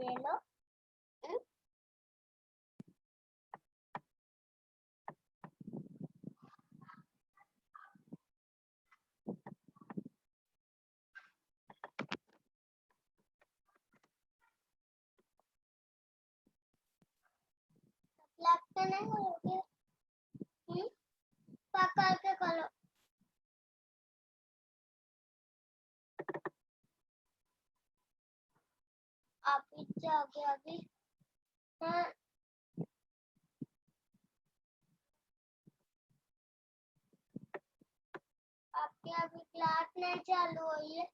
ये लो। लगता नहीं करोगे? पकड़ के करो। आप पीछे आगे आगे। हाँ। आपके अभी क्लास नहीं चालू हुई है।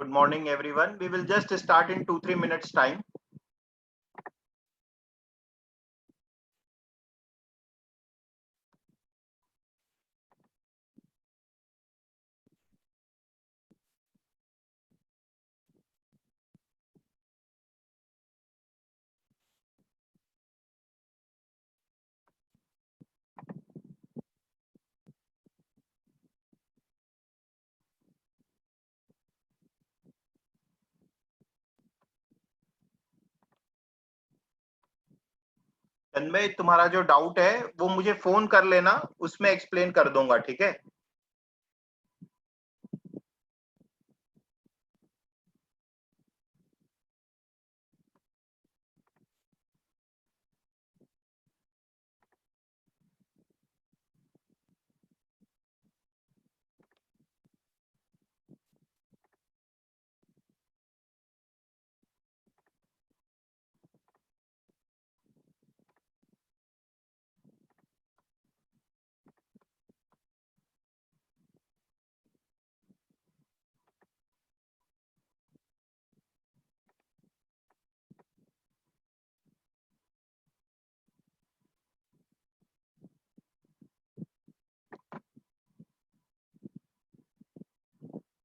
Good morning, everyone. We will just start in 2-3 minutes time. तन्मय, तुम्हारा जो डाउट है वो मुझे फोन कर लेना, उसमें एक्सप्लेन कर दूंगा, ठीक है?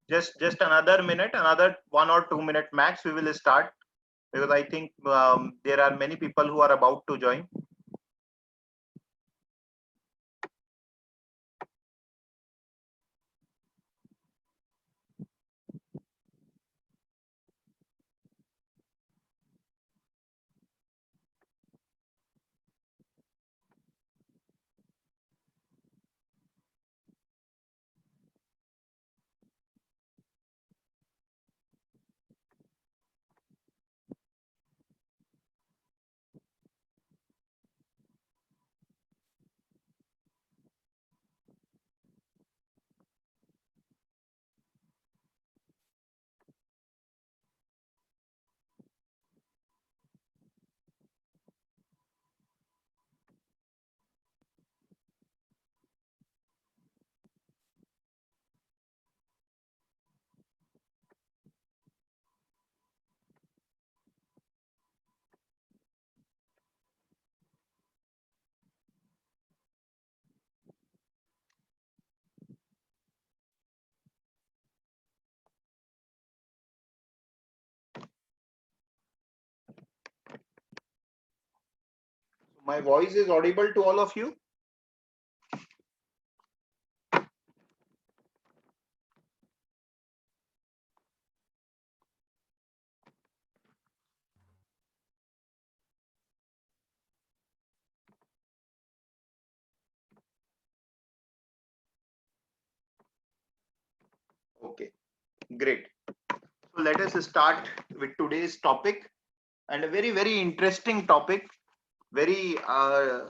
Just another minute, another 1 or 2 minute max, we will start, because I think there are many people who are about to join. My voice is audible to all of you? Okay, great. So let us start with today's topic, and a very interesting topic, very a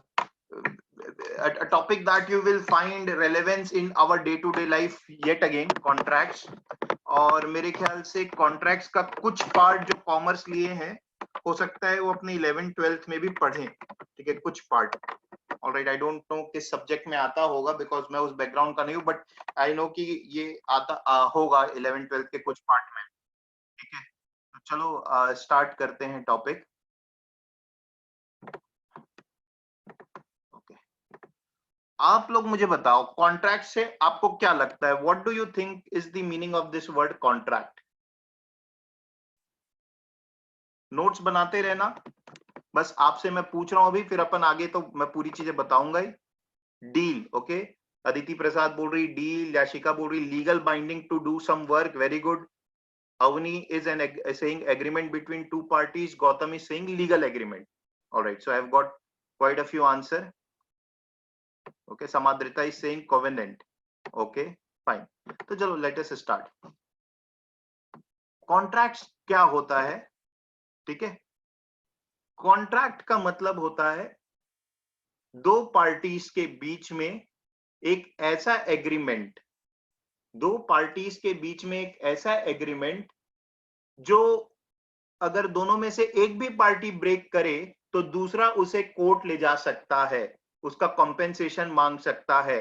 topic that you will find relevance in our day-to-day life yet again, contracts. और मेरे ख्याल से contracts का कुछ part जो commerce लिए हैं, हो सकता है वो अपने 11th-12th में भी पढ़ें, ठीक है, कुछ part. Alright, I don't no किस सब्जेक्ट में आता होगा, बिकॉज मैं उस बैकग्राउंड का नहीं हूँ, बट आई नो कि ये आता होगा 11th-12th के कुछ पार्ट में, ठीक है? तो चलो स्टार्ट करते हैं टॉपिक। ओके, आप लोग मुझे बताओ, कॉन्ट्रैक्ट से आपको क्या लगता है? What do you think is the meaning of this void contract? Notes बनाते रहना, बस आपसे मैं पूछ रहा हूं अभी, फिर अपन आगे तो मैं पूरी चीजें बताऊंगा ही। डील, ओके, अदिति प्रसाद बोल रही डील, याशिका बोल रही legal binding to do some work, very good. Avani is saying agreement between two parties. Gautam is saying legal agreement. All right, so I have got quite a few answer. Okay, Samadrita is saying covenant. Okay, fine. तो चलो let us start. Contracts क्या होता है? ठीक है, contract का मतलब होता है दो पार्टीज के बीच में एक ऐसा एग्रीमेंट, दो पार्टीज के बीच में एक ऐसा एग्रीमेंट जो अगर दोनों में से एक भी पार्टी ब्रेक करे तो दूसरा उसे कोर्ट ले जा सकता है, उसका कॉम्पेंसेशन मांग सकता है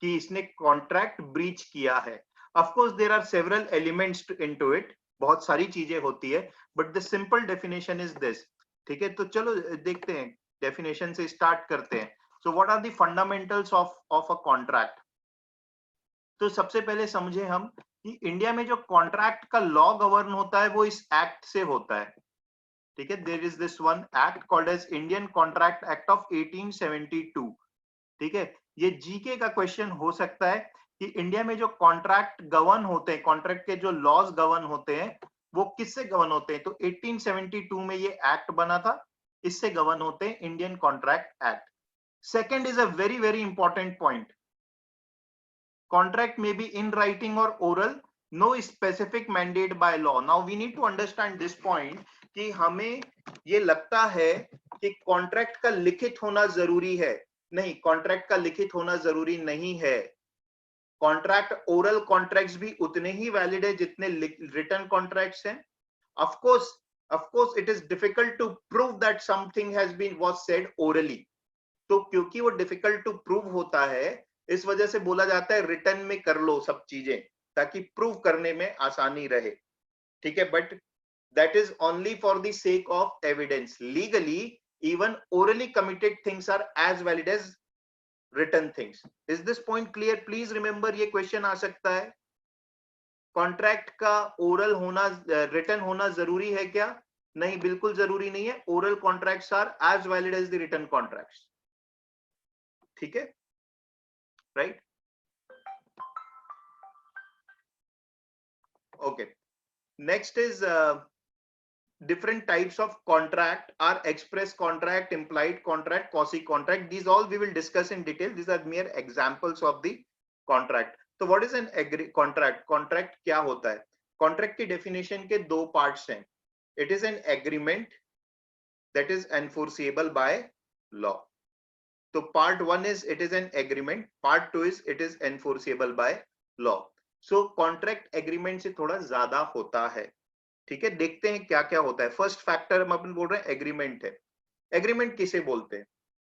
कि इसने कॉन्ट्रैक्ट ब्रीच किया है। Of course there are several elements into it, बहुत सारी चीजें होती है, but the simple definition is this. ठीक है, तो चलो देखते हैं, डेफिनेशन से स्टार्ट करते हैं। So what are the fundamentals of a contract. तो सबसे पहले समझे हम कि इंडिया में जो कॉन्ट्रैक्ट का लॉ गवर्न होता है वो इस एक्ट से होता है। ठीक है, there is this one act called as Indian contract act of 1872। ठीक है, ये जीके का क्वेश्चन हो सकता है कि इंडिया में जो कॉन्ट्रैक्ट गवर्न होते हैं, कॉन्ट्रैक्ट के जो लॉज गवर्न होते हैं वो किससे गवर्न होते हैं। तो 1872 में ये एक्ट बना था, इससे गवर्न होते हैं, Indian contract act. Second is a very very important point, contract may be in writing or oral, no specific mandate by law. Now we need to understand this point कि हमें ये लगता है कि कॉन्ट्रैक्ट का लिखित होना जरूरी है। नहीं, कॉन्ट्रैक्ट का लिखित होना जरूरी नहीं है। कॉन्ट्रैक्ट, ओरल कॉन्ट्रैक्ट्स भी उतने ही वैलिड है जितने रिटन कॉन्ट्रैक्ट्स हैं। Of course it is difficult to prove that something has been was said orally. तो क्योंकि वो डिफिकल्ट टू प्रूव होता है, इस वजह से बोला जाता है रिटर्न में कर लो सब चीजें, ताकि प्रूव करने में आसानी रहे। ठीक है, but that is only for the sake of evidence. Legally even orally committed things are as valid as written things. Is this point clear? Please remember, ये क्वेश्चन आ सकता है, कॉन्ट्रैक्ट का ओरल होना, रिटन होना जरूरी है क्या? नहीं, बिल्कुल जरूरी नहीं है। Oral contracts are as valid as the written contracts. ठीक है, right? Okay, next is different types of contract are express contract, implied contract, quasi contract. These all we will discuss in detail. These are mere examples of the contract. So what is an contract? Contract क्या होता है? Contract की definition के दो parts हैं. It is an agreement that is enforceable by law. So part one is it is an agreement, part two is it is enforceable by law. So contract agreement से थोड़ा ज्यादा होता है। ठीक है, देखते हैं क्या क्या होता है। फर्स्ट फैक्टर हम अपन बोल रहे हैं एग्रीमेंट है। एग्रीमेंट किसे बोलते हैं?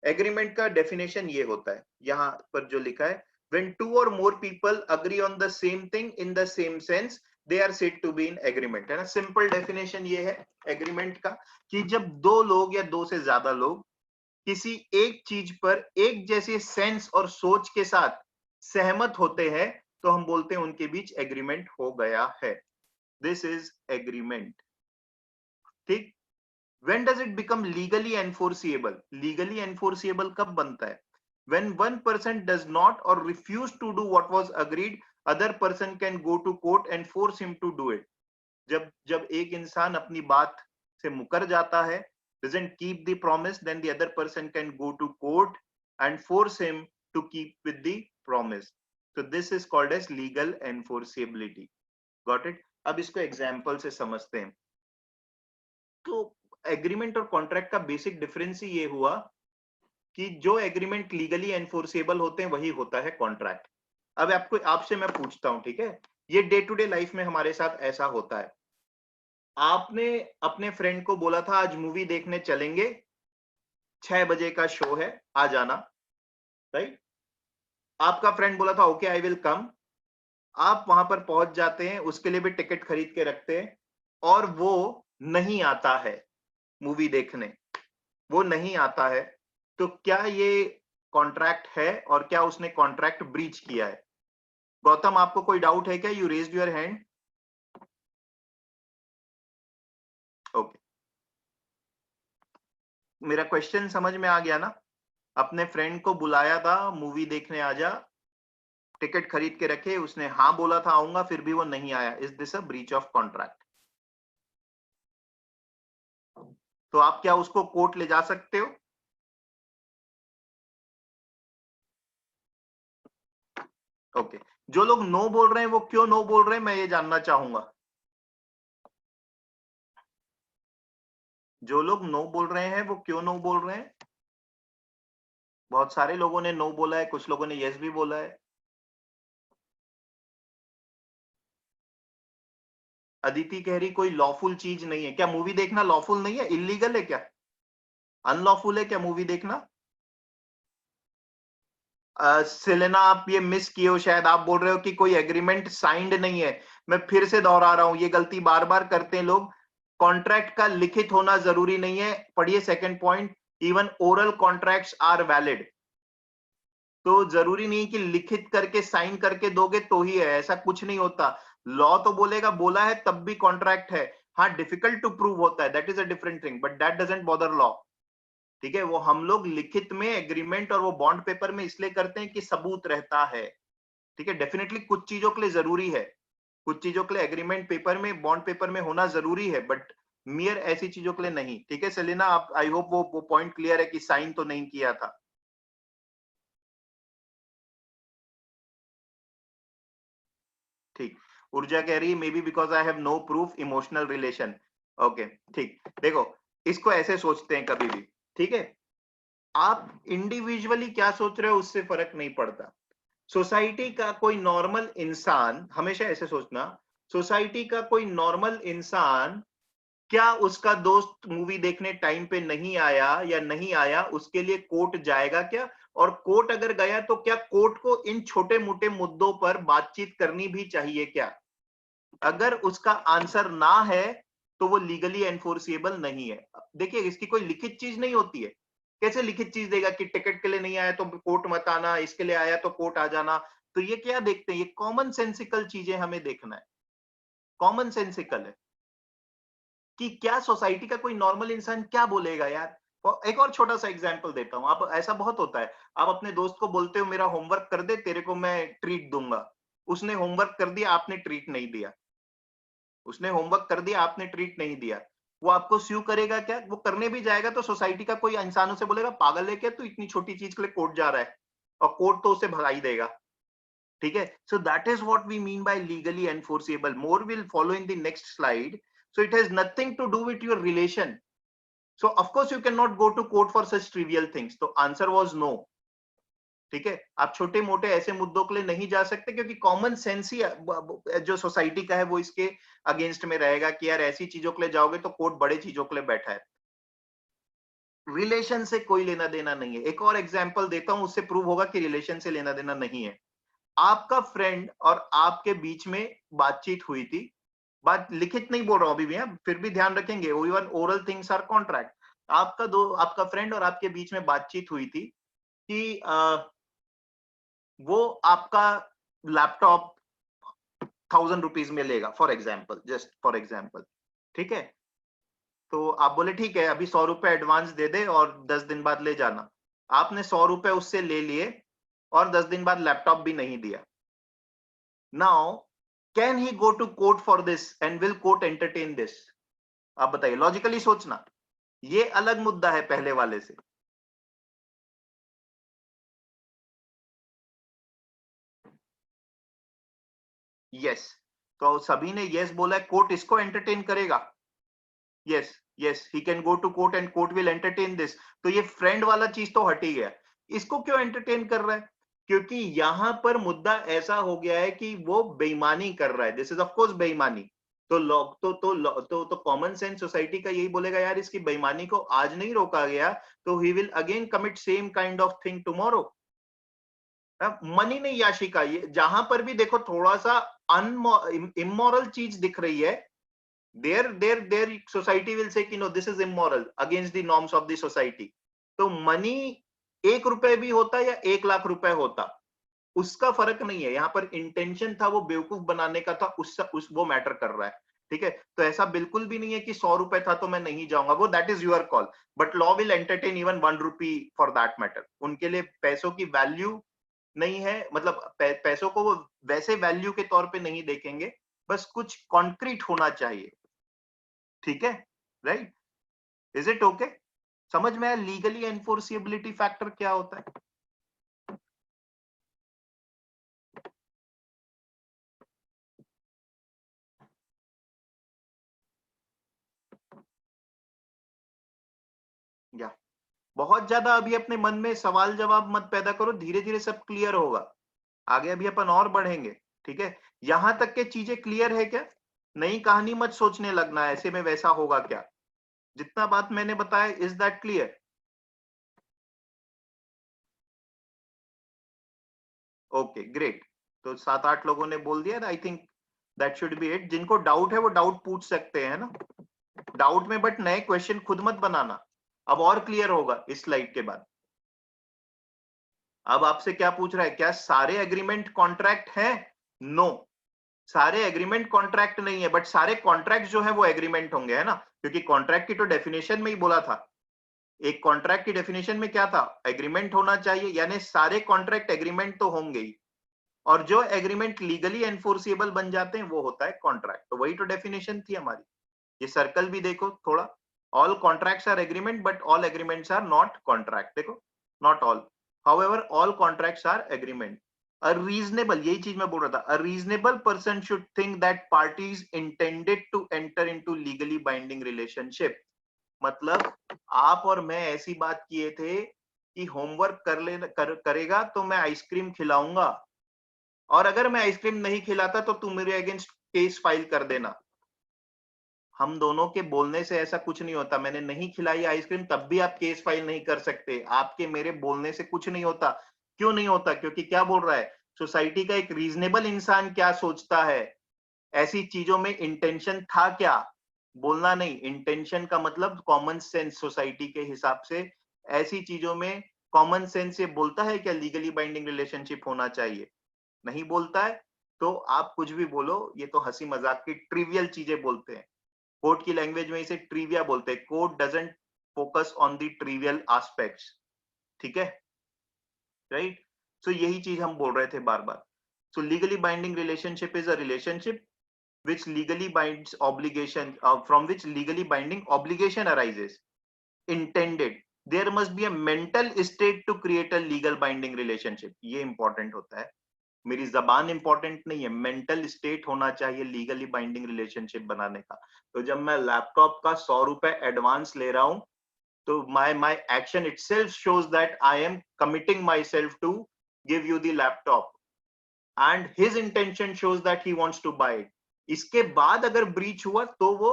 एग्रीमेंट का डेफिनेशन ये होता है, यहाँ पर जो लिखा है, when two or more people agree on the same thing in the same sense they are said to be in agreement। है ना, सिंपल डेफिनेशन ये है एग्रीमेंट का, कि जब दो लोग या दो से ज्यादा लोग किसी एक चीज पर एक जैसे सेंस और सोच के साथ सहमत होते हैं तो हम बोलते हैं उनके बीच एग्रीमेंट हो गया है। This is agreement. ठीक, when does it become legally enforceable? Legally enforceable कब बनता है? When one person does not or refuse to do what was agreed, other person can go to court and force him to do it. जब एक इंसान अपनी बात से मुकर जाता है, doesn't keep the promise, then the other person can go to court and force him to keep with the promise. So this is called as legal enforceability. Got it? अब इसको एग्जाम्पल से समझते हैं। तो एग्रीमेंट और contract का basic difference ही ये हुआ कि जो एग्रीमेंट लीगली एनफोर्सेबल होते हैं वही होता है कॉन्ट्रैक्ट। अब आपसे मैं पूछता हूं, ठीक है, ये डे टू डे लाइफ में हमारे साथ ऐसा होता है। आपने अपने फ्रेंड को बोला था आज मूवी देखने चलेंगे, 6 बजे का शो है, आ जाना, राइट? आपका फ्रेंड बोला था ओके आई विल कम। आप वहां पर पहुंच जाते हैं, उसके लिए भी टिकट खरीद के रखते हैं, और वो नहीं आता है मूवी देखने, वो नहीं आता है, तो क्या ये कॉन्ट्रैक्ट है और क्या उसने कॉन्ट्रैक्ट ब्रीच किया है? गौतम, आपको कोई डाउट है क्या? You raised your hand. Okay, मेरा क्वेश्चन समझ में आ गया ना? अपने फ्रेंड को बुलाया था मूवी देखने आजा, टिकट खरीद के रखे, उसने हाँ बोला था आऊंगा, फिर भी वो नहीं आया। Is this a breach of contract? तो आप क्या उसको कोर्ट ले जा सकते हो? ओके, जो लोग नो बोल रहे हैं वो क्यों नो बोल रहे हैं, मैं ये जानना चाहूंगा। जो लोग नो बोल रहे हैं वो क्यों नो बोल रहे हैं? बहुत सारे लोगों ने नो बोला है, कुछ लोगों ने यस भी बोला है। अदिति कह रही कोई लॉफुल चीज नहीं है। क्या मूवी देखना लॉफुल नहीं है? इलीगल है क्या? अनलॉफुल है क्या मूवी देखना? सेलेना आप ये मिस किए हो, शायद आप बोल रहे हो कि कोई एग्रीमेंट साइंड नहीं है। मैं फिर से दोहरा रहा हूं, ये गलती बार बार करते हैं लोग। कॉन्ट्रैक्ट का लिखित होना जरूरी नहीं है। पढ़िए second point, even oral contracts are valid. तो जरूरी नहीं कि लिखित करके साइन करके दोगे तो ही है, ऐसा कुछ नहीं होता। लॉ तो बोलेगा बोला है तब भी कॉन्ट्रैक्ट है। हाँ, डिफिकल्ट टू प्रूव होता है, that is a different thing, but that doesn't bother law. ठीक है, वो हम लोग लिखित में एग्रीमेंट और वो बॉन्ड पेपर में इसलिए करते हैं कि सबूत रहता है। ठीक है, डेफिनेटली कुछ चीजों के लिए जरूरी है, कुछ चीजों के लिए एग्रीमेंट पेपर में, बॉन्ड पेपर में होना जरूरी है, बट मियर ऐसी चीजों के लिए नहीं। ठीक है सेलिना, आप आई होप वो पॉइंट क्लियर है कि साइन तो नहीं किया था। ठीक, ऊर्जा कह रही may be because I have no proof emotional relation. Okay ठीक, देखो इसको ऐसे सोचते हैं कभी भी। ठीक है, आप इंडिविजुअली क्या सोच रहे हो उससे फर्क नहीं पड़ता। सोसाइटी का कोई नॉर्मल इंसान, हमेशा ऐसे सोचना, सोसाइटी का कोई नॉर्मल इंसान, क्या उसका दोस्त मूवी देखने टाइम पे नहीं आया या नहीं आया उसके लिए कोर्ट जाएगा क्या? और कोर्ट अगर गया तो क्या कोर्ट को इन छोटे मोटे मुद्दों पर बातचीत करनी भी चाहिए क्या? अगर उसका आंसर ना है तो वो लीगली एनफोर्सिएबल नहीं है। देखिए इसकी कोई लिखित चीज नहीं होती है। कैसे लिखित चीज देगा कि टिकट के लिए नहीं आया तो कोर्ट मत आना, इसके लिए आया तो कोर्ट आ जाना? तो ये क्या देखते हैं, ये कॉमन सेंसिकल चीजें हमें देखना है। कॉमन सेंसिकल है कि क्या सोसाइटी का कोई नॉर्मल इंसान क्या बोलेगा यार। और एक और छोटा सा एग्जांपल देता हूं, आप ऐसा बहुत होता है, आप अपने दोस्त को बोलते हो मेरा होमवर्क कर दे, तेरे को मैं ट्रीट दूंगा। उसने होमवर्क कर दिया, आपने ट्रीट नहीं दिया। उसने होमवर्क कर दिया, आपने ट्रीट नहीं दिया। वो आपको स्यू करेगा क्या? वो करने भी जाएगा तो सोसाइटी का कोई इंसान उसे बोलेगा पागल है क्या तू, इतनी छोटी चीज के लिए कोर्ट जा रहा है? और कोर्ट तो उसे भगा ही देगा। ठीक है, so that is what we mean by legally enforceable. More will follow in the next slide. So it has nothing to do with your relation. So of course you can not go to court for such trivial things. तो answer was no. ठीक है, आप छोटे मोटे ऐसे मुद्दों के लिए नहीं जा सकते क्योंकि कॉमन सेंस ही जो सोसाइटी का है वो इसके अगेंस्ट में रहेगा कि यार ऐसी चीजों के लिए जाओगे तो कोर्ट बड़े चीजों के लिए बैठा है। रिलेशन से कोई लेना देना नहीं है। एक और एग्जांपल देता हूं, उससे प्रूव होगा कि रिलेशन से लेना देना नहीं है। आपका फ्रेंड और आपके बीच में बातचीत हुई थी, बात लिखित नहीं बोल रहा हूं अभी भी, फिर भी ध्यान रखेंगे, even oral things are contract. आपका फ्रेंड और आपके बीच में बातचीत हुई थी कि वो आपका लैपटॉप 1000 रुपीज में लेगा, for example, just for example. ठीक है, तो आप बोले ठीक है अभी 100 रुपए एडवांस दे दे और 10 दिन बाद ले जाना। आपने 100 रुपए उससे ले लिए और 10 दिन बाद लैपटॉप भी नहीं दिया। Now can he go to court for this and will court entertain this? आप बताइए, लॉजिकली सोचना, ये अलग मुद्दा है पहले वाले से। यस, तो सभी ने यस बोला है, कोर्ट इसको एंटरटेन करेगा। Yes, yes, he can go to court and court will entertain this. तो ये फ्रेंड वाला चीज तो हट ही गया। इसको क्यों एंटरटेन कर रहा है? क्योंकि यहां पर मुद्दा ऐसा हो गया है कि वो बेईमानी कर रहा है। दिस इज ऑफ कोर्स बेईमानी। तो लॉ तो कॉमन सेंस सोसाइटी का यही बोलेगा यार इसकी बेईमानी को आज नहीं रोका गया तो he will again commit same kind of thing tomorrow. Money नहीं याशिका, ये जहां पर भी देखो थोड़ा सा इमोरल चीज दिख रही है, their society will say कि no this is immoral against the norms of the society। तो मनी 1 रुपए भी होता या 1 लाख रुपए होता, उसका फर्क नहीं है। यहाँ पर इंटेंशन था वो बेवकूफ बनाने का था, वो मैटर कर रहा है। ठीक है, तो ऐसा बिल्कुल भी नहीं है कि 100 रुपए था तो मैं नहीं जाऊंगा, वो that is your call. But law will entertain even 1 rupee for that matter. उनके लिए पैसों की वैल्यू नहीं है, मतलब पैसों को वो वैसे वैल्यू के तौर पे नहीं देखेंगे, बस कुछ कॉन्क्रीट होना चाहिए। ठीक है, राइट? Is it okay? समझ में आया लीगली एनफोर्सिबिलिटी फैक्टर क्या होता है? या बहुत ज्यादा अभी अपने मन में सवाल जवाब मत पैदा करो, धीरे धीरे सब क्लियर होगा। आगे अभी अपन और बढ़ेंगे। ठीक है, यहां तक के चीजें क्लियर है क्या? नई कहानी मत सोचने लगना ऐसे में वैसा होगा क्या। जितना बात मैंने बताया, is that clear? Okay great, तो 7-8 लोगों ने बोल दिया, I think that should be it. जिनको डाउट है वो डाउट पूछ सकते हैं ना डाउट में, बट नए क्वेश्चन खुद मत बनाना। अब और क्लियर होगा इस स्लाइड के बाद। अब आपसे क्या पूछ रहा है, क्या सारे एग्रीमेंट कॉन्ट्रैक्ट हैं? नो, सारे एग्रीमेंट कॉन्ट्रैक्ट नहीं है, बट सारे कॉन्ट्रैक्ट जो है वो एग्रीमेंट होंगे, है ना, क्योंकि कॉन्ट्रैक्ट की तो डेफिनेशन में ही बोला था, एक कॉन्ट्रैक्ट की डेफिनेशन में क्या था, एग्रीमेंट होना चाहिए, यानी सारे कॉन्ट्रैक्ट एग्रीमेंट तो होंगे ही, और जो एग्रीमेंट लीगली एनफोर्सिबल बन जाते हैं वो होता है कॉन्ट्रैक्ट। तो वही तो डेफिनेशन थी हमारी। ये सर्कल भी देखो थोड़ा, all contracts are agreement but all agreements are not contract. देखो, not all, however all contracts are agreement. A reasonable, यही चीज मैं बोल रहा था, a reasonable person should think that parties intended to enter into legally binding relationship. मतलब आप और मैं ऐसी बात किए थे कि होमवर्क करेगा तो मैं आइसक्रीम खिलाऊंगा, और अगर मैं आइसक्रीम नहीं खिलाता तो तू मेरे अगेंस्ट केस फाइल कर देना। हम दोनों के बोलने से ऐसा कुछ नहीं होता। मैंने नहीं खिलाई आइसक्रीम तब भी आप केस फाइल नहीं कर सकते। आपके मेरे बोलने से कुछ नहीं होता। क्यों नहीं होता? क्योंकि क्या बोल रहा है सोसाइटी का एक रीजनेबल इंसान क्या सोचता है, ऐसी चीजों में इंटेंशन था क्या, बोलना नहीं। इंटेंशन का मतलब कॉमन सेंस, सोसाइटी के हिसाब से ऐसी चीजों में कॉमन सेंस ये बोलता है क्या लीगली बाइंडिंग रिलेशनशिप होना चाहिए? नहीं बोलता है। तो आप कुछ भी बोलो, ये तो हंसी मजाक की ट्रिवियल चीजें बोलते हैं। कोर्ट की लैंग्वेज में इसे ट्रिविया बोलते हैं। Court doesn't focus on the trivial aspects, ठीक है, राइट? सो यही चीज हम बोल रहे थे बार बार। So legally binding relationship is a relationship which legally binds obligation, from which legally binding obligation arises. Intended, there must be a mental state to create a legal binding relationship. ये important होता है, मेरी जबान important नहीं है, mental state होना चाहिए legally binding relationship बनाने का। तो जब मैं लैपटॉप का 100 रुपए एडवांस ले रहा हूं, तो my action itself shows that I am committing myself to give you the laptop, and his intention shows that he wants to buy it. इसके बाद अगर ब्रीच हुआ तो वो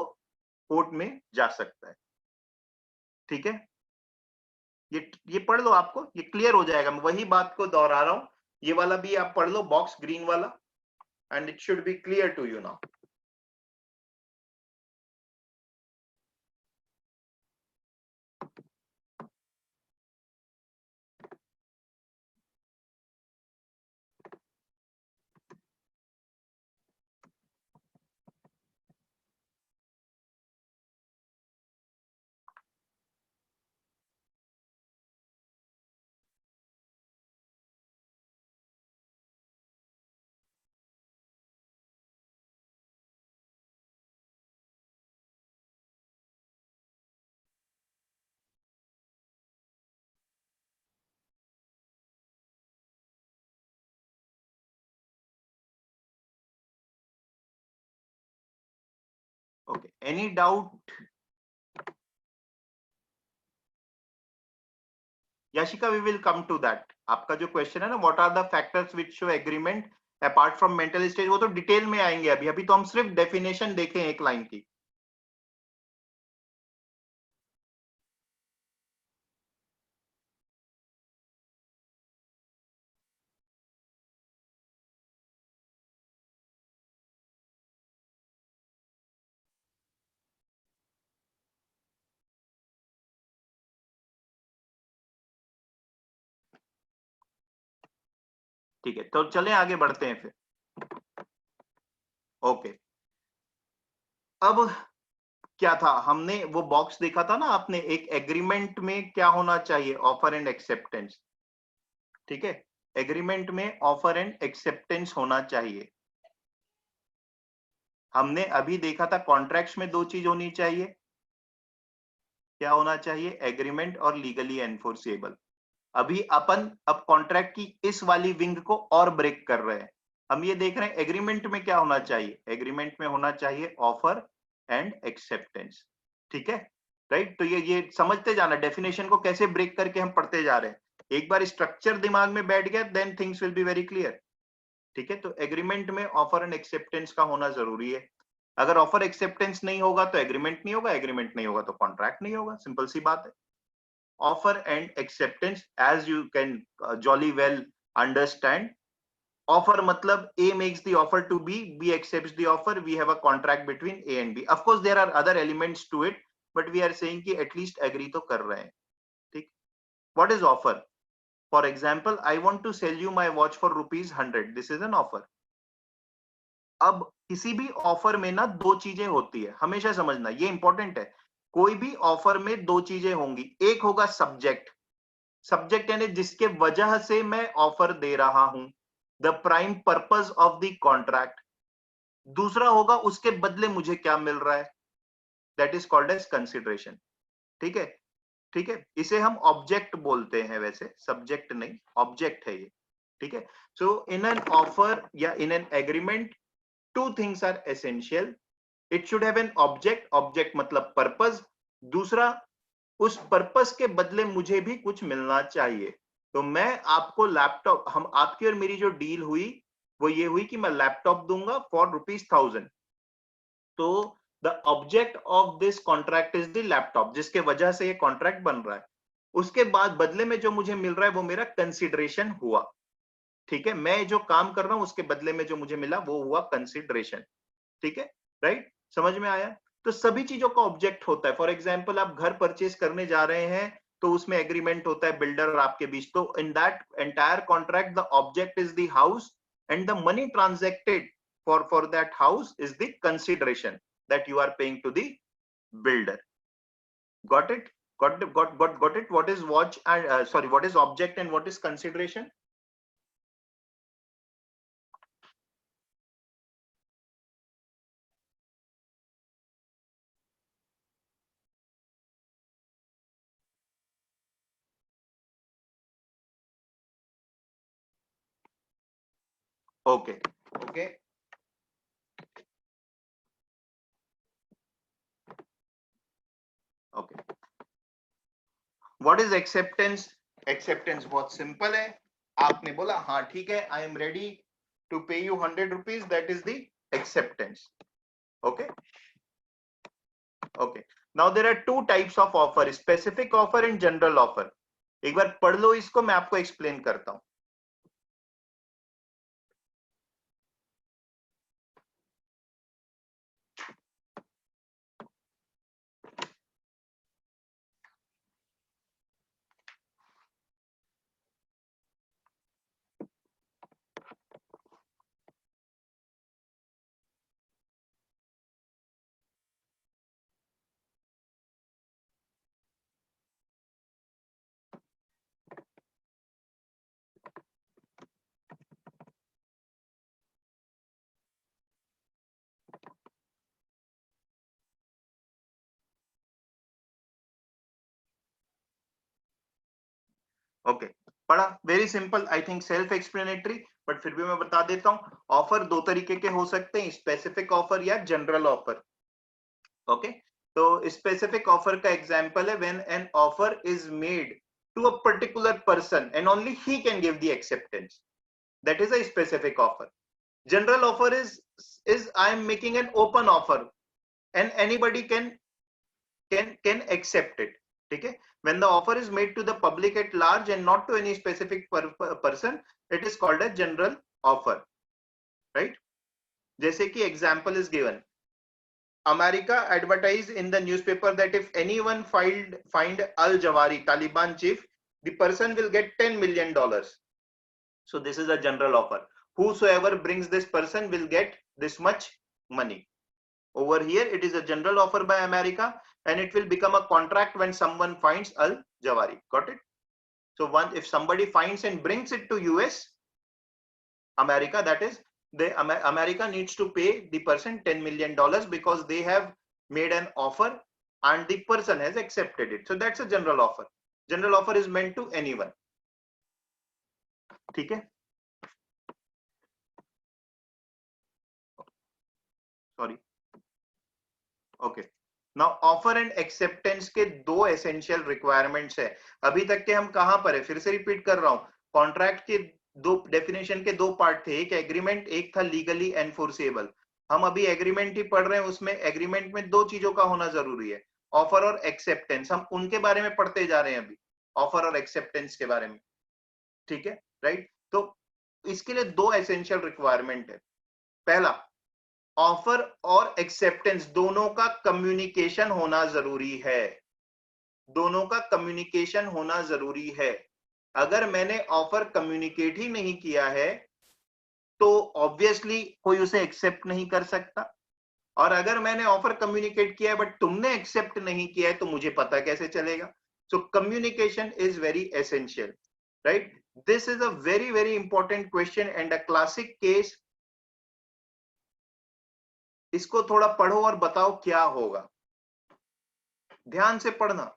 कोर्ट में जा सकता है, ठीक है? ये पढ़ लो, आपको ये क्लियर हो जाएगा। मैं वही बात को दोहरा रहा हूं, ये वाला भी आप पढ़ लो, बॉक्स ग्रीन वाला, and it should be clear to you now. Okay, any doubt? Yashika, we will come to that. आपका जो क्वेश्चन है ना, what are the factors which show agreement apart from mental stage, वो तो डिटेल में आएंगे। अभी अभी तो हम सिर्फ डेफिनेशन देखें एक लाइन की। ठीक है, तो चलें आगे बढ़ते हैं फिर। ओके, अब क्या था, हमने वो बॉक्स देखा था ना आपने, एक एग्रीमेंट में क्या होना चाहिए, ऑफर एंड एक्सेप्टेंस, ठीक है? एग्रीमेंट में ऑफर एंड एक्सेप्टेंस होना चाहिए। हमने अभी देखा था कॉन्ट्रैक्ट्स में दो चीज होनी चाहिए, क्या होना चाहिए, एग्रीमेंट और लीगली एनफोर्सेबल। अभी अपन अब कॉन्ट्रैक्ट की इस वाली विंग को और ब्रेक कर रहे हैं। हम ये देख रहे हैं एग्रीमेंट में क्या होना चाहिए, एग्रीमेंट में होना चाहिए ऑफर एंड एक्सेप्टेंस, ठीक है, राइट? तो ये समझते जाना, डेफिनेशन को कैसे ब्रेक करके हम पढ़ते जा रहे हैं। एक बार स्ट्रक्चर दिमाग में बैठ गया, then things will be very clear, ठीक है? तो एग्रीमेंट में ऑफर एंड एक्सेप्टेंस का होना जरूरी है। अगर ऑफर एक्सेप्टेंस नहीं होगा तो एग्रीमेंट नहीं होगा, एग्रीमेंट नहीं होगा तो कॉन्ट्रैक्ट नहीं होगा, सिंपल सी बात है। Offer and acceptance, as you can jolly well understand, Offer matlab A makes the offer to B accepts the offer, we have a contract between A and B. Of course there are other elements to it, but we are saying कि at least agree तो कर रहे हैं, ठीक? What is offer? For example, I want to sell you my watch for ₹100. This is an offer. अब किसी भी offer में ना दो चीजें होती है, हमेशा समझना, ये इंपॉर्टेंट है. कोई भी ऑफर में दो चीजें होंगी. एक होगा सब्जेक्ट, सब्जेक्ट यानी जिसके वजह से मैं ऑफर दे रहा हूं, the prime purpose of the contract. दूसरा होगा उसके बदले मुझे क्या मिल रहा है, that is called as consideration. ठीक है, ठीक है, इसे हम ऑब्जेक्ट बोलते हैं, वैसे सब्जेक्ट नहीं, ऑब्जेक्ट है ये. ठीक है. सो इन एन ऑफर या in an agreement two things are essential. It should have an object, object मतलब पर्पस. दूसरा, उस पर्पस के बदले मुझे भी कुछ मिलना चाहिए. तो मैं आपको लैपटॉप, हम आपकी और मेरी जो डील हुई वो ये हुई कि मैं लैपटॉप दूंगा फॉर ₹1000. तो the object of this contract is the laptop, जिसके वजह से ये कॉन्ट्रैक्ट बन रहा है. उसके बाद बदले में जो मुझे मिल रहा है वो मेरा कंसिडरेशन हुआ. ठीक है, मैं जो काम कर रहा हूं उसके बदले में जो मुझे मिला वो हुआ कंसिडरेशन. ठीक है, राइट, समझ में आया? तो सभी चीजों का ऑब्जेक्ट होता है. फॉर एग्जांपल आप घर परचेज करने जा रहे हैं तो उसमें एग्रीमेंट होता है बिल्डर और आपके बीच. तो in that entire contract the object is the house and the money transacted for that house is the consideration that you are paying to the builder. Got it? Got it? What is watch and sorry, what is object and what is consideration? Okay, okay. Okay. What is acceptance? Acceptance बहुत simple है. आपने बोला हाँ ठीक है, I am ready to pay you ₹100. That is the acceptance. Okay. Okay. Now there are two types of offer: specific offer and general offer. एक बार पढ़ लो इसको, मैं आपको एक्सप्लेन करता हूँ. ओके, पढ़ा, very simple, I think self explanatory, but फिर भी मैं बता देता हूं. ऑफर दो तरीके के हो सकते हैं, स्पेसिफिक ऑफर या जनरल ऑफर. ओके, तो स्पेसिफिक ऑफर का एग्जांपल है when an offer is made to a particular person and only he can give the acceptance. That is a specific offer. General offer is I am making an open offer and anybody can accept it. ठीक है, when the offer is made to the public at large and not to any specific person, it is called a general offer, right? जैसे कि example is given, America advertised in the newspaper that if anyone find Al-Jawari, Taliban chief, the person will get $10 million. So this is a general offer. Whosoever brings this person will get this much money. Over here, it is a general offer by America, and it will become a contract when someone finds Al-Jawari. Got it? So if somebody finds and brings it to US, America, that is, America needs to pay the person $10 million because they have made an offer and the person has accepted it. So that's a general offer. General offer is meant to anyone. ठीक है? Sorry. Okay. Now offer and acceptance के दो essential requirements है. अभी तक के हम कहां पर है, फिर से रिपीट कर रहा हूं. कॉन्ट्रैक्ट के दो डेफिनेशन के दो पार्ट थे, एक एग्रीमेंट, एक था लीगली एनफोर्सेबल. हम अभी एग्रीमेंट ही पढ़ रहे हैं, उसमें एग्रीमेंट में दो चीजों का होना जरूरी है, ऑफर और एक्सेप्टेंस. हम उनके बारे में पढ़ते जा रहे हैं अभी, ऑफर और एक्सेप्टेंस के बारे में. ठीक है, राइट? तो इसके लिए दो एसेंशियल रिक्वायरमेंट है। पहला, ऑफर और एक्सेप्टेंस दोनों का कम्युनिकेशन होना जरूरी है, दोनों का कम्युनिकेशन होना जरूरी है। अगर मैंने ऑफर कम्युनिकेट ही नहीं किया है तो ऑब्वियसली कोई उसे एक्सेप्ट नहीं कर सकता, और अगर मैंने ऑफर कम्युनिकेट किया है बट तुमने एक्सेप्ट नहीं किया है तो मुझे पता कैसे चलेगा? So communication is very essential, right? This is a very very important question and a classic case. इसको थोड़ा पढ़ो और बताओ क्या होगा, ध्यान से पढ़ना।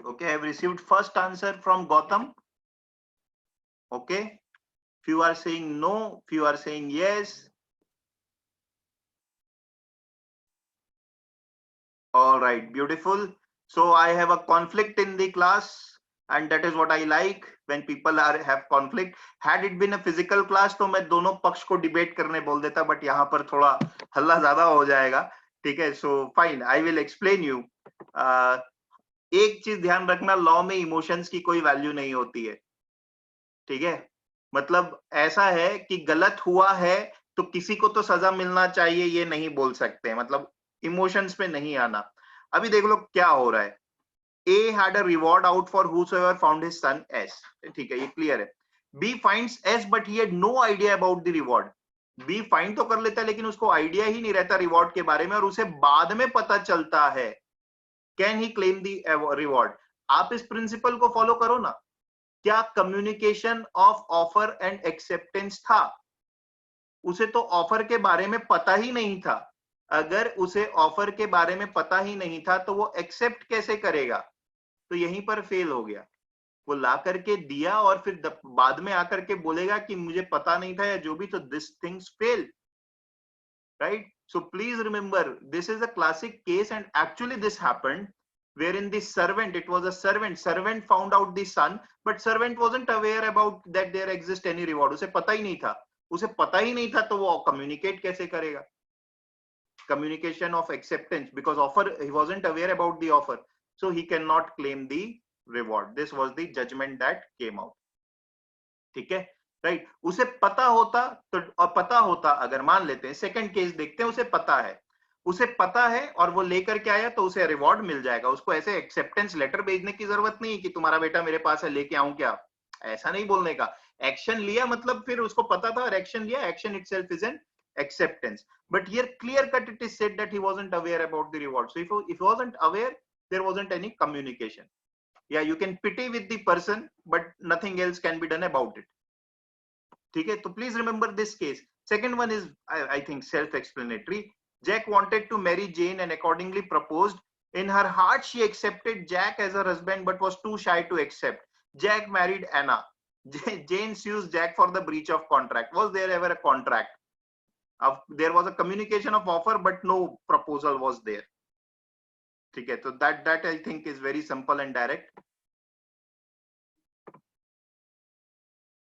Okay, I have received first answer from Gautam. Okay, few are saying no, few are saying yes. All right, beautiful. So I have a conflict in the class, and that is what I like when people are have conflict. Had it been a physical class तो मैं दोनों पक्ष को debate करने बोल देता, but यहाँ पर थोड़ा हल्ला ज्यादा हो जाएगा, ठीक है? So fine, I will explain you. एक चीज ध्यान रखना, लॉ में इमोशंस की कोई वैल्यू नहीं होती है, ठीक है? मतलब ऐसा है कि गलत हुआ है तो किसी को तो सजा मिलना चाहिए, ये नहीं बोल सकते, मतलब इमोशंस पे नहीं आना। अभी देख लो क्या हो रहा है। A had a reward out for whosoever found his son S, ठीक है, ये क्लियर है। B finds S but he had no idea about the reward. B find तो कर लेता है लेकिन उसको आइडिया ही नहीं रहता रिवॉर्ड के बारे में, और उसे बाद में पता चलता है। Can he claim the reward? आप इस प्रिंसिपल को फॉलो करो ना। क्या communication of offer and acceptance था? उसे तो ऑफर के बारे में पता ही नहीं था। अगर उसे ऑफर के बारे में पता ही नहीं था तो वो एक्सेप्ट कैसे करेगा? तो यहीं पर फेल हो गया। वो ला करके दिया और फिर बाद में आकर के बोलेगा कि मुझे पता नहीं था या जो भी, तो this things fail, right? So please remember, this is a classic case and actually this happened wherein the servant, it was a servant found out the son, but servant wasn't aware about that there exists any reward. उसे पता ही नहीं था, उसे पता ही नहीं था तो वो communicate कैसे करेगा? Communication of acceptance, because offer, he wasn't aware about the offer, so he cannot claim the reward. This was the judgment that came out, ठीक है, राइट? उसे पता होता तो, और पता होता, अगर मान लेते हैं सेकंड केस देखते हैं, उसे पता है और वो लेकर के आया तो उसे रिवॉर्ड मिल जाएगा। उसको ऐसे एक्सेप्टेंस लेटर भेजने की जरूरत नहीं कि तुम्हारा बेटा मेरे पास है, लेके आऊं क्या? ऐसा नहीं बोलने का। एक्शन लिया मतलब फिर उसको पता था और एक्शन लिया, action itself is an acceptance. But here clear cut it is said that he wasn't aware about the reward. So if he wasn't aware, there wasn't any communication. Yeah, you can pity with the person but nothing else can be done about it, ठीक है? तो please remember this case. Second one is I think self explanatory. Jack wanted to marry Jane and accordingly proposed. In her heart she accepted Jack as her husband but was too shy to accept. Jack married Anna. Jane sues Jack for the breach of contract. Was there ever a contract? There was a communication of offer but no proposal was there, ठीक है? तो that I think is very simple and direct,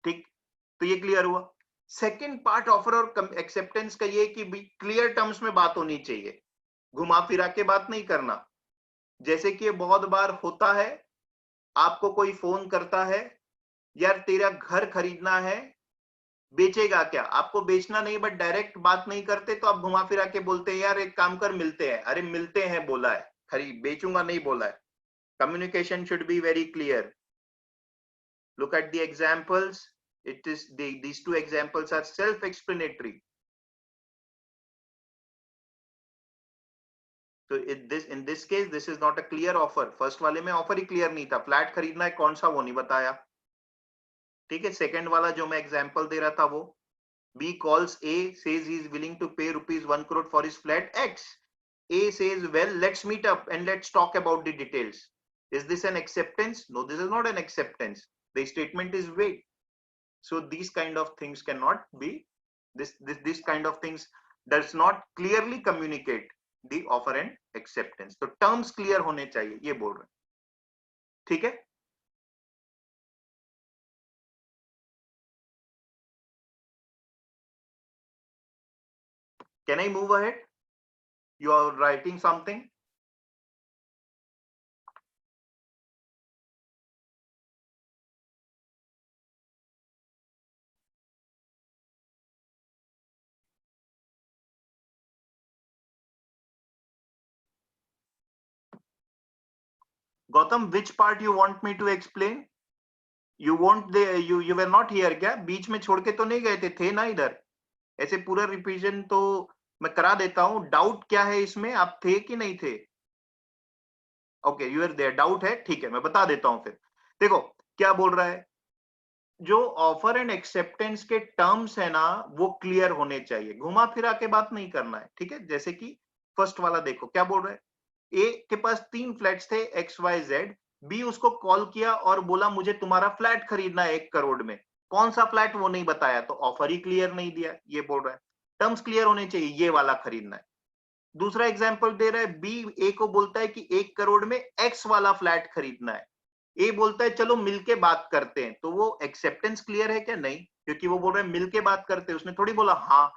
ठीक? तो ये clear हुआ। Second part offer और acceptance का ये कि क्लियर टर्म्स में बात होनी चाहिए, घुमा फिरा के बात नहीं करना। जैसे कि बहुत बार होता है, आपको कोई फोन करता है, यार तेरा घर खरीदना है, बेचेगा क्या? आपको बेचना नहीं बट डायरेक्ट बात नहीं करते तो आप घुमा फिरा के बोलते हैं यार एक काम कर, मिलते हैं। अरे मिलते हैं बोला है, खरीद बेचूंगा नहीं बोला है। Communication should be very clear. Look at the examples. It is these two examples are self-explanatory. So in this case, this is not a clear offer. First वाले में ऑफर ही क्लियर नहीं था, फ्लैट खरीदना है कौन सा वो नहीं बताया, ठीक है? सेकंड वाला जो मैं एग्जांपल दे रहा था वो, B calls A, says he is willing to pay ₹1 crore for his flat X. A says, well, let's meet up and let's talk about the details. Is this an acceptance? No, this is not an acceptance. The statement is vague. So these kind of things cannot be, this kind of things does not clearly communicate the offer and acceptance. तो terms clear होने चाहिए, ये बोल रहे हैं. ठीक है? Can I move ahead? You are writing something? Gautam, which part you want me to explain? You want the you were not here क्या? बीच में छोड़ के तो नहीं गए थे ना इधर? ऐसे पूरा रिवीजन तो मैं करा देता हूँ. डाउट क्या है इसमें? आप थे कि नहीं थे? Okay, you are there. Doubt है, ठीक है, मैं बता देता हूँ फिर. देखो क्या बोल रहा है, जो ऑफर एंड एक्सेप्टेंस के टर्म्स है ना, वो क्लियर होने चाहिए. घुमा फिरा के बात नहीं करना है, ठीक है? जैसे कि फर्स्ट वाला देखो क्या बोल रहा है. ए के पास 3 फ्लैट्स थे XYZ. बी उसको कॉल किया और बोला मुझे तुम्हारा फ्लैट खरीदना है 1 करोड़ में. कौन सा फ्लैट वो नहीं बताया, तो ऑफर ही क्लियर नहीं दिया. ये बोल रहा है टर्म्स क्लियर होने चाहिए, ये वाला खरीदना है. दूसरा एग्जांपल दे रहा है, बी ए को बोलता है कि 1 करोड़ में एक्स वाला फ्लैट खरीदना है. ए बोलता है चलो मिलके बात करते हैं. तो वो एक्सेप्टेंस क्लियर है क्या? नहीं, क्योंकि वो बोल रहा है मिलके बात करते हैं. उसने थोड़ी बोला हाँ.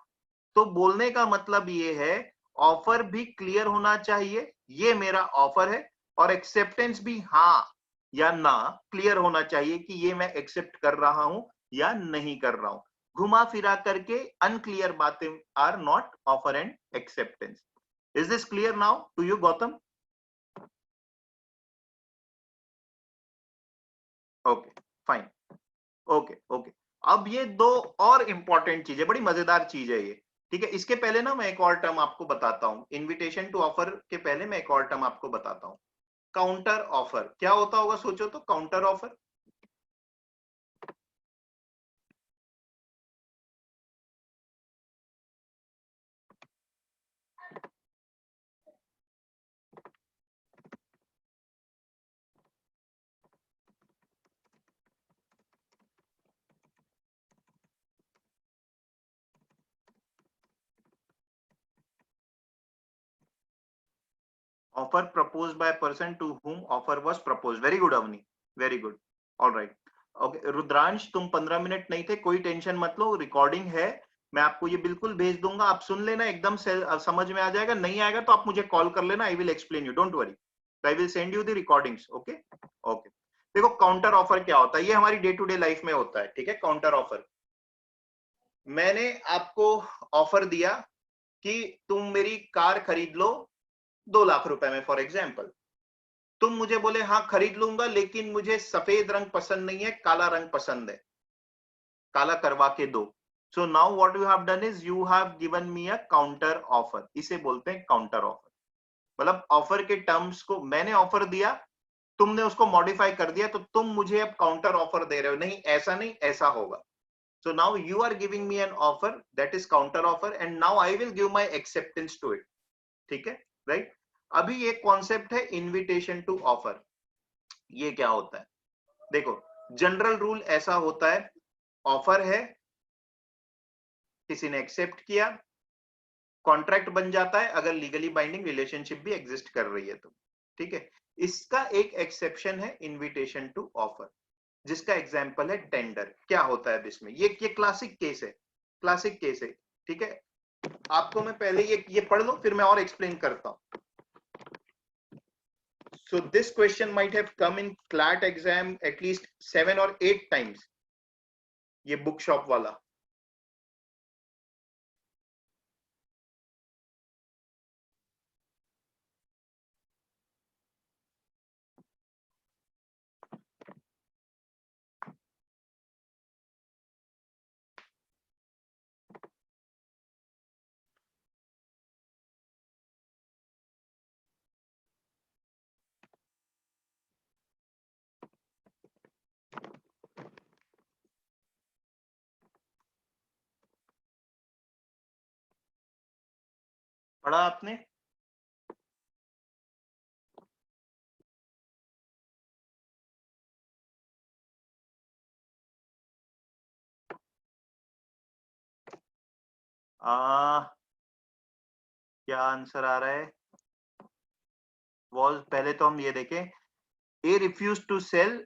तो बोलने का मतलब ये है ऑफर भी क्लियर होना चाहिए, ये मेरा ऑफर है, और एक्सेप्टेंस भी हाँ या ना क्लियर होना चाहिए कि ये मैं एक्सेप्ट कर रहा हूं या नहीं कर रहा हूं. घुमा फिरा करके अनक्लियर बातें are not offer and acceptance. Is this clear now to you Gautam? Okay fine. Okay okay. अब ये दो और इंपॉर्टेंट चीजें, बड़ी मजेदार चीज है ये, ठीक है? इसके पहले ना मैं एक और टर्म आपको बताता हूं. इनविटेशन टू ऑफर के पहले मैं एक और टर्म आपको बताता हूं. काउंटर ऑफर क्या होता होगा, सोचो तो. Counter offer offer proposed by person to whom offer was proposed. Very good Avani, very good. Alright. Okay Rudransh, तुम 15 मिनट नहीं थे, कोई टेंशन मत लो, रिकॉर्डिंग है, मैं आपको ये बिल्कुल भेज दूंगा. आप सुन लेना, एकदम से समझ में आ जाएगा. नहीं आएगा तो आप मुझे कॉल कर लेना, आई will explain you, don't worry. I will send you the recordings. Okay okay. देखो काउंटर ऑफर क्या होता है, ये हमारी डे टू डे लाइफ में होता है, ठीक है? काउंटर ऑफर, मैंने आपको ऑफर दिया कि तुम मेरी कार खरीद लो 2 लाख रुपए में, फॉर एग्जाम्पल. तुम मुझे बोले हाँ खरीद लूंगा, लेकिन मुझे सफेद रंग पसंद नहीं है, काला रंग पसंद है, काला करवा के दो. So now what you have done is you have given me a counter offer. इसे बोलते हैं काउंटर ऑफर. मतलब ऑफर के टर्म्स को मैंने ऑफर दिया, तुमने उसको मॉडिफाई कर दिया, तो तुम मुझे अब काउंटर ऑफर दे रहे हो. नहीं ऐसा नहीं, ऐसा होगा. So now you are giving me an offer, that is counter offer, and now I will give my acceptance to it. ठीक है, राइट? अभी ये कॉन्सेप्ट है इनविटेशन टू ऑफर. ये क्या होता है, देखो जनरल रूल ऐसा होता है, ऑफर है, किसी ने एक्सेप्ट किया, कॉन्ट्रैक्ट बन जाता है अगर लीगली बाइंडिंग रिलेशनशिप भी एग्जिस्ट कर रही है तो. ठीक है, इसका एक एक्सेप्शन है इनविटेशन टू ऑफर, जिसका एग्जांपल है टेंडर. क्या होता है इसमें, ये क्लासिक केस है, क्लासिक केस है. ठीक है, आपको मैं पहले ये पढ़ लो, फिर मैं और एक्सप्लेन करता हूं. So this question might have come in CLAT exam at least 7 or 8 times. ये बुक शॉप वाला. पढ़ा आपने? क्या आंसर आ रहा है? वॉज, पहले तो हम ये देखें, A refuse to sell,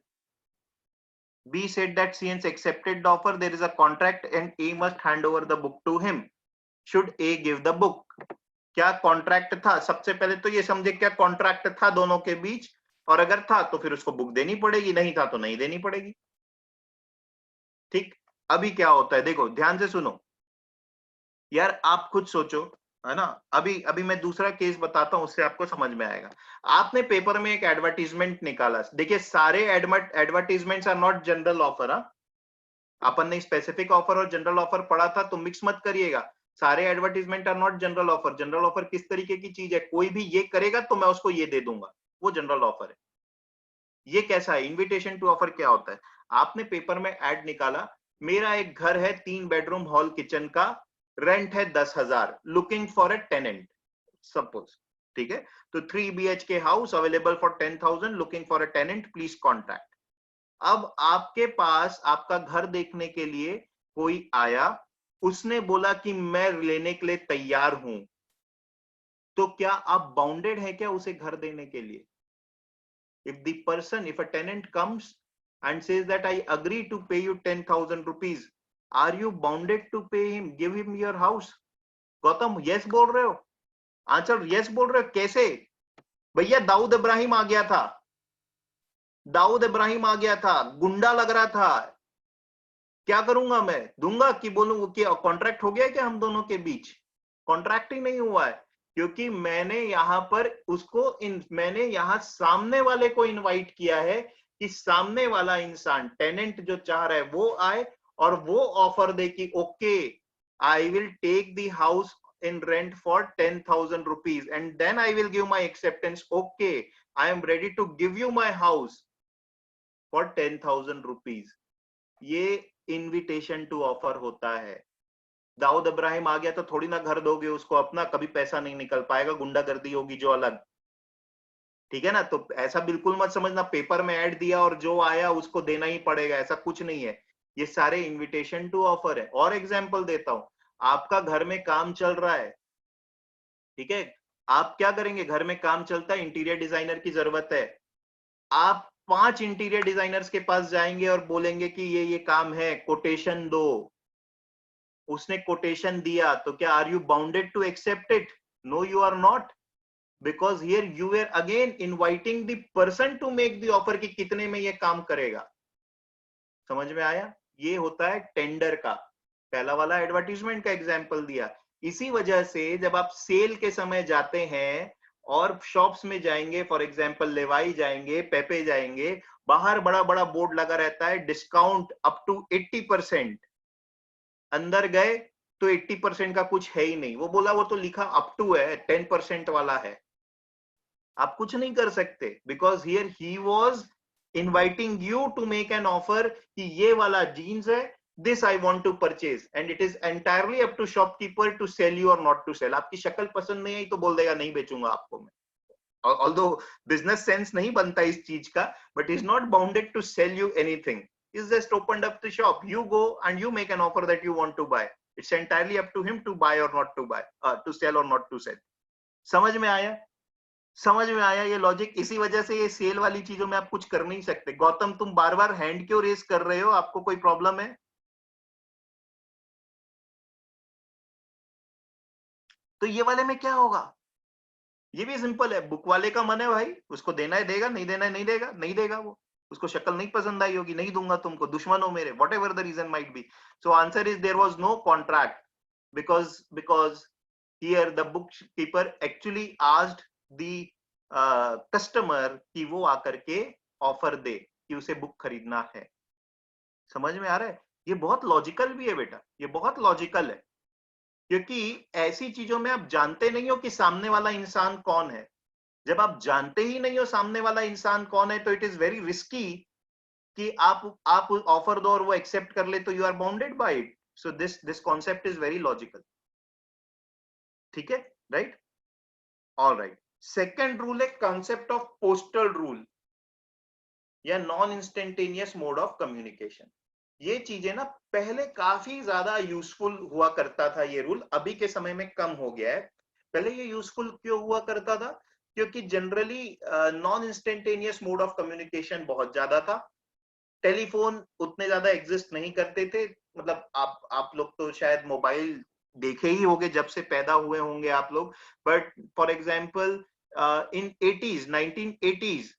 B said that CNC accepted the offer, there is a contract and A must hand over the book to him. Should A give the book? क्या contract था? सबसे पहले तो ये समझे क्या कॉन्ट्रैक्ट था दोनों के बीच, और अगर था तो फिर उसको बुक देनी पड़ेगी, नहीं था तो नहीं देनी पड़ेगी। ठीक, अभी क्या होता है देखो ध्यान से सुनो यार, आप खुद सोचो, है ना। अभी अभी मैं दूसरा केस बताता हूं, उससे आपको समझ में आएगा। आपने पेपर में एक एडवर्टीजमेंट निकाला, देखिए सारे advertisements are not general offer. अपन ने स्पेसिफिक ऑफर और जनरल ऑफर पढ़ा था, तो मिक्स मत करिएगा। सारे advertisement are not general offer. General offer किस तरीके की चीज है, कोई भी ये करेगा तो मैं उसको ये दे दूंगा, वो जनरल ऑफर है। ये कैसा है, इनविटेशन टू ऑफर क्या होता है? आपने पेपर में एड निकाला, मेरा एक घर है 3 बेडरूम हॉल किचन का, रेंट है 10,000, looking for a tenant suppose, ठीक है। तो 3 BHK house available for 10,000, looking for a tenant, please contact. अब आपके पास आपका घर देखने के लिए कोई आया, उसने बोला कि मैं लेने के लिए तैयार हूं, तो क्या आप बाउंडेड है क्या उसे घर देने के लिए? if a tenant comes and says that I agree to pay you 10,000 rupees, are you bounded to pay him, give him your house? Gautam yes बोल रहे हो? आंसर यस बोल रहे हो? कैसे भैया? दाऊद इब्राहिम आ गया था, दाऊद इब्राहिम आ गया था, गुंडा लग रहा था, क्या करूंगा मैं? दूंगा कि बोलूं कि कॉन्ट्रैक्ट हो गया क्या हम दोनों के बीच? कॉन्ट्रैक्ट ही नहीं हुआ है, क्योंकि मैंने यहां पर उसको मैंने यहां सामने वाले को इनवाइट किया है कि सामने वाला इंसान टेनेंट जो चाह रहा है वो आए और वो ऑफर दे कि okay I will take the house in rent for 10,000 rupees and then I will give my acceptance. Okay, I am ready to give you my house for 10,000 rupees. ये इनविटेशन टू ऑफर होता है। दाऊद इब्राहिम आ गया तो थोड़ी ना घर दोगे उसको अपना, कभी पैसा नहीं निकल पाएगा, गुंडागर्दी होगी जो अलग, ठीक है ना। तो ऐसा बिल्कुल मत समझना पेपर में ऐड दिया और जो आया उसको देना ही पड़ेगा, ऐसा कुछ नहीं है। ये सारे इनविटेशन टू ऑफर है। और एग्जांपल देता हूं, आपका घर में काम चल रहा है, ठीक है, आप क्या करेंगे? घर में काम चलता है, इंटीरियर डिजाइनर की जरूरत है, आप 5 इंटीरियर डिजाइनर्स के पास जाएंगे और बोलेंगे कि ये काम है, कोटेशन दो। उसने कोटेशन दिया तो क्या are you bounded to accept it? No you are not, because here you are again inviting the person to make the offer कि कितने में ये काम करेगा। समझ में आया? ये होता है टेंडर का। पहला वाला एडवर्टीजमेंट का एग्जांपल दिया। इसी वजह से जब आप सेल के समय जाते हैं और शॉप्स में जाएंगे, फॉर एग्जांपल लेवाई जाएंगे, पेपे जाएंगे, बाहर बड़ा बड़ा बोर्ड लगा रहता है डिस्काउंट अप टू 80%। अंदर गए तो 80% का कुछ है ही नहीं, वो बोला वो तो लिखा अप टू है, 10% वाला है। आप कुछ नहीं कर सकते, because here he was inviting you to make an offer कि ये वाला जीन्स है, this I want to purchase and it is entirely up to shopkeeper to sell you और नॉट टू सेल। आपकी शक्ल पसंद नहीं आई तो बोल देगा नहीं बेचूंगा आपको मैं, ऑल्दो बिजनेस सेंस नहीं बनता इस चीज का, but is not bounded to sell you anything, is just opened up the shop, you go and you make an offer that you want to buy, it's entirely up to him to buy or not to buy, to sell or not to sell. समझ में आया? समझ में आया ये logic? इसी वजह से ये सेल वाली चीजों में आप कुछ कर नहीं सकते। गौतम तुम बार बार हैंड क्यों रेस कर रहे हो, आपको कोई प्रॉब्लम है? तो ये वाले में क्या होगा? ये भी सिंपल है, बुक वाले का मन है भाई, उसको देना है देगा, नहीं देना है नहीं देगा, नहीं देगा वो, उसको शक्ल नहीं पसंद आई होगी, नहीं दूंगा तुमको, दुश्मन हो मेरे, whatever the reason might be. So answer is there was no contract, because here the book keeper actually asked the customer कि वो आकर के ऑफर दे कि उसे बुक खरीदना है। समझ में आ रहा है? ये बहुत लॉजिकल भी है बेटा, ये बहुत लॉजिकल है, क्योंकि ऐसी चीजों में आप जानते नहीं हो कि सामने वाला इंसान कौन है। जब आप जानते ही नहीं हो सामने वाला इंसान कौन है तो इट इज वेरी रिस्की कि आप ऑफर दो और वो एक्सेप्ट कर ले, तो you are bounded by it. So this concept is very logical, ठीक है, right? All right. Second rule है कॉन्सेप्ट ऑफ पोस्टल रूल या non instantaneous mode of communication. ये चीजें ना पहले काफी ज्यादा यूजफुल हुआ करता था ये रूल, अभी के समय में कम हो गया है। पहले ये यूजफुल क्यों हुआ करता था? क्योंकि generally non instantaneous mode of communication बहुत ज्यादा था, टेलीफोन उतने ज्यादा एग्जिस्ट नहीं करते थे। मतलब आप लोग तो शायद मोबाइल देखे ही होंगे जब से पैदा हुए होंगे आप लोग, but for example in 80s 1980s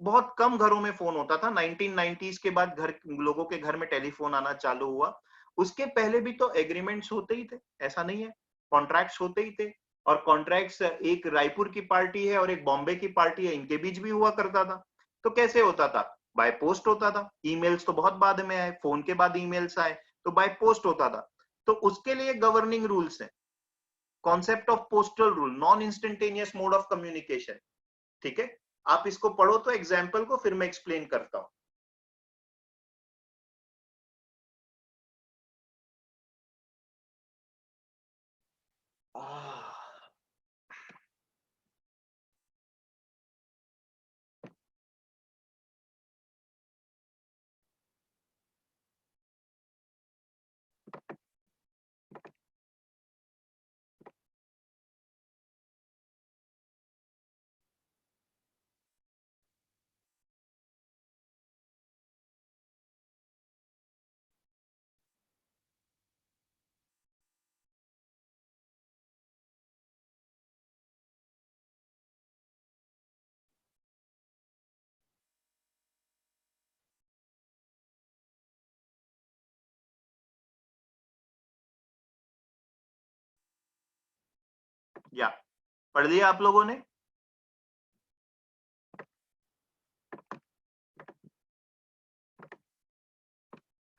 बहुत कम घरों में फोन होता था। 1990s के बाद लोगों के घर में टेलीफोन आना चालू हुआ। उसके पहले भी तो एग्रीमेंट्स होते ही थे, ऐसा नहीं है, कॉन्ट्रैक्ट्स होते ही थे। और कॉन्ट्रैक्ट्स एक रायपुर की पार्टी है और एक बॉम्बे की पार्टी है, इनके बीच भी हुआ करता था। तो कैसे होता था? बाय पोस्ट होता था। ईमेल्स तो बहुत बाद में आए, फोन के बाद ईमेल्स आए, तो बाय पोस्ट होता था। तो उसके लिए गवर्निंग रूल्स है, concept of postal rule, non instantaneous mode of communication. ठीक है, आप इसको पढ़ो तो एग्जाम्पल को, फिर मैं एक्सप्लेन करता हूं। या पढ़ लिया आप लोगों ने?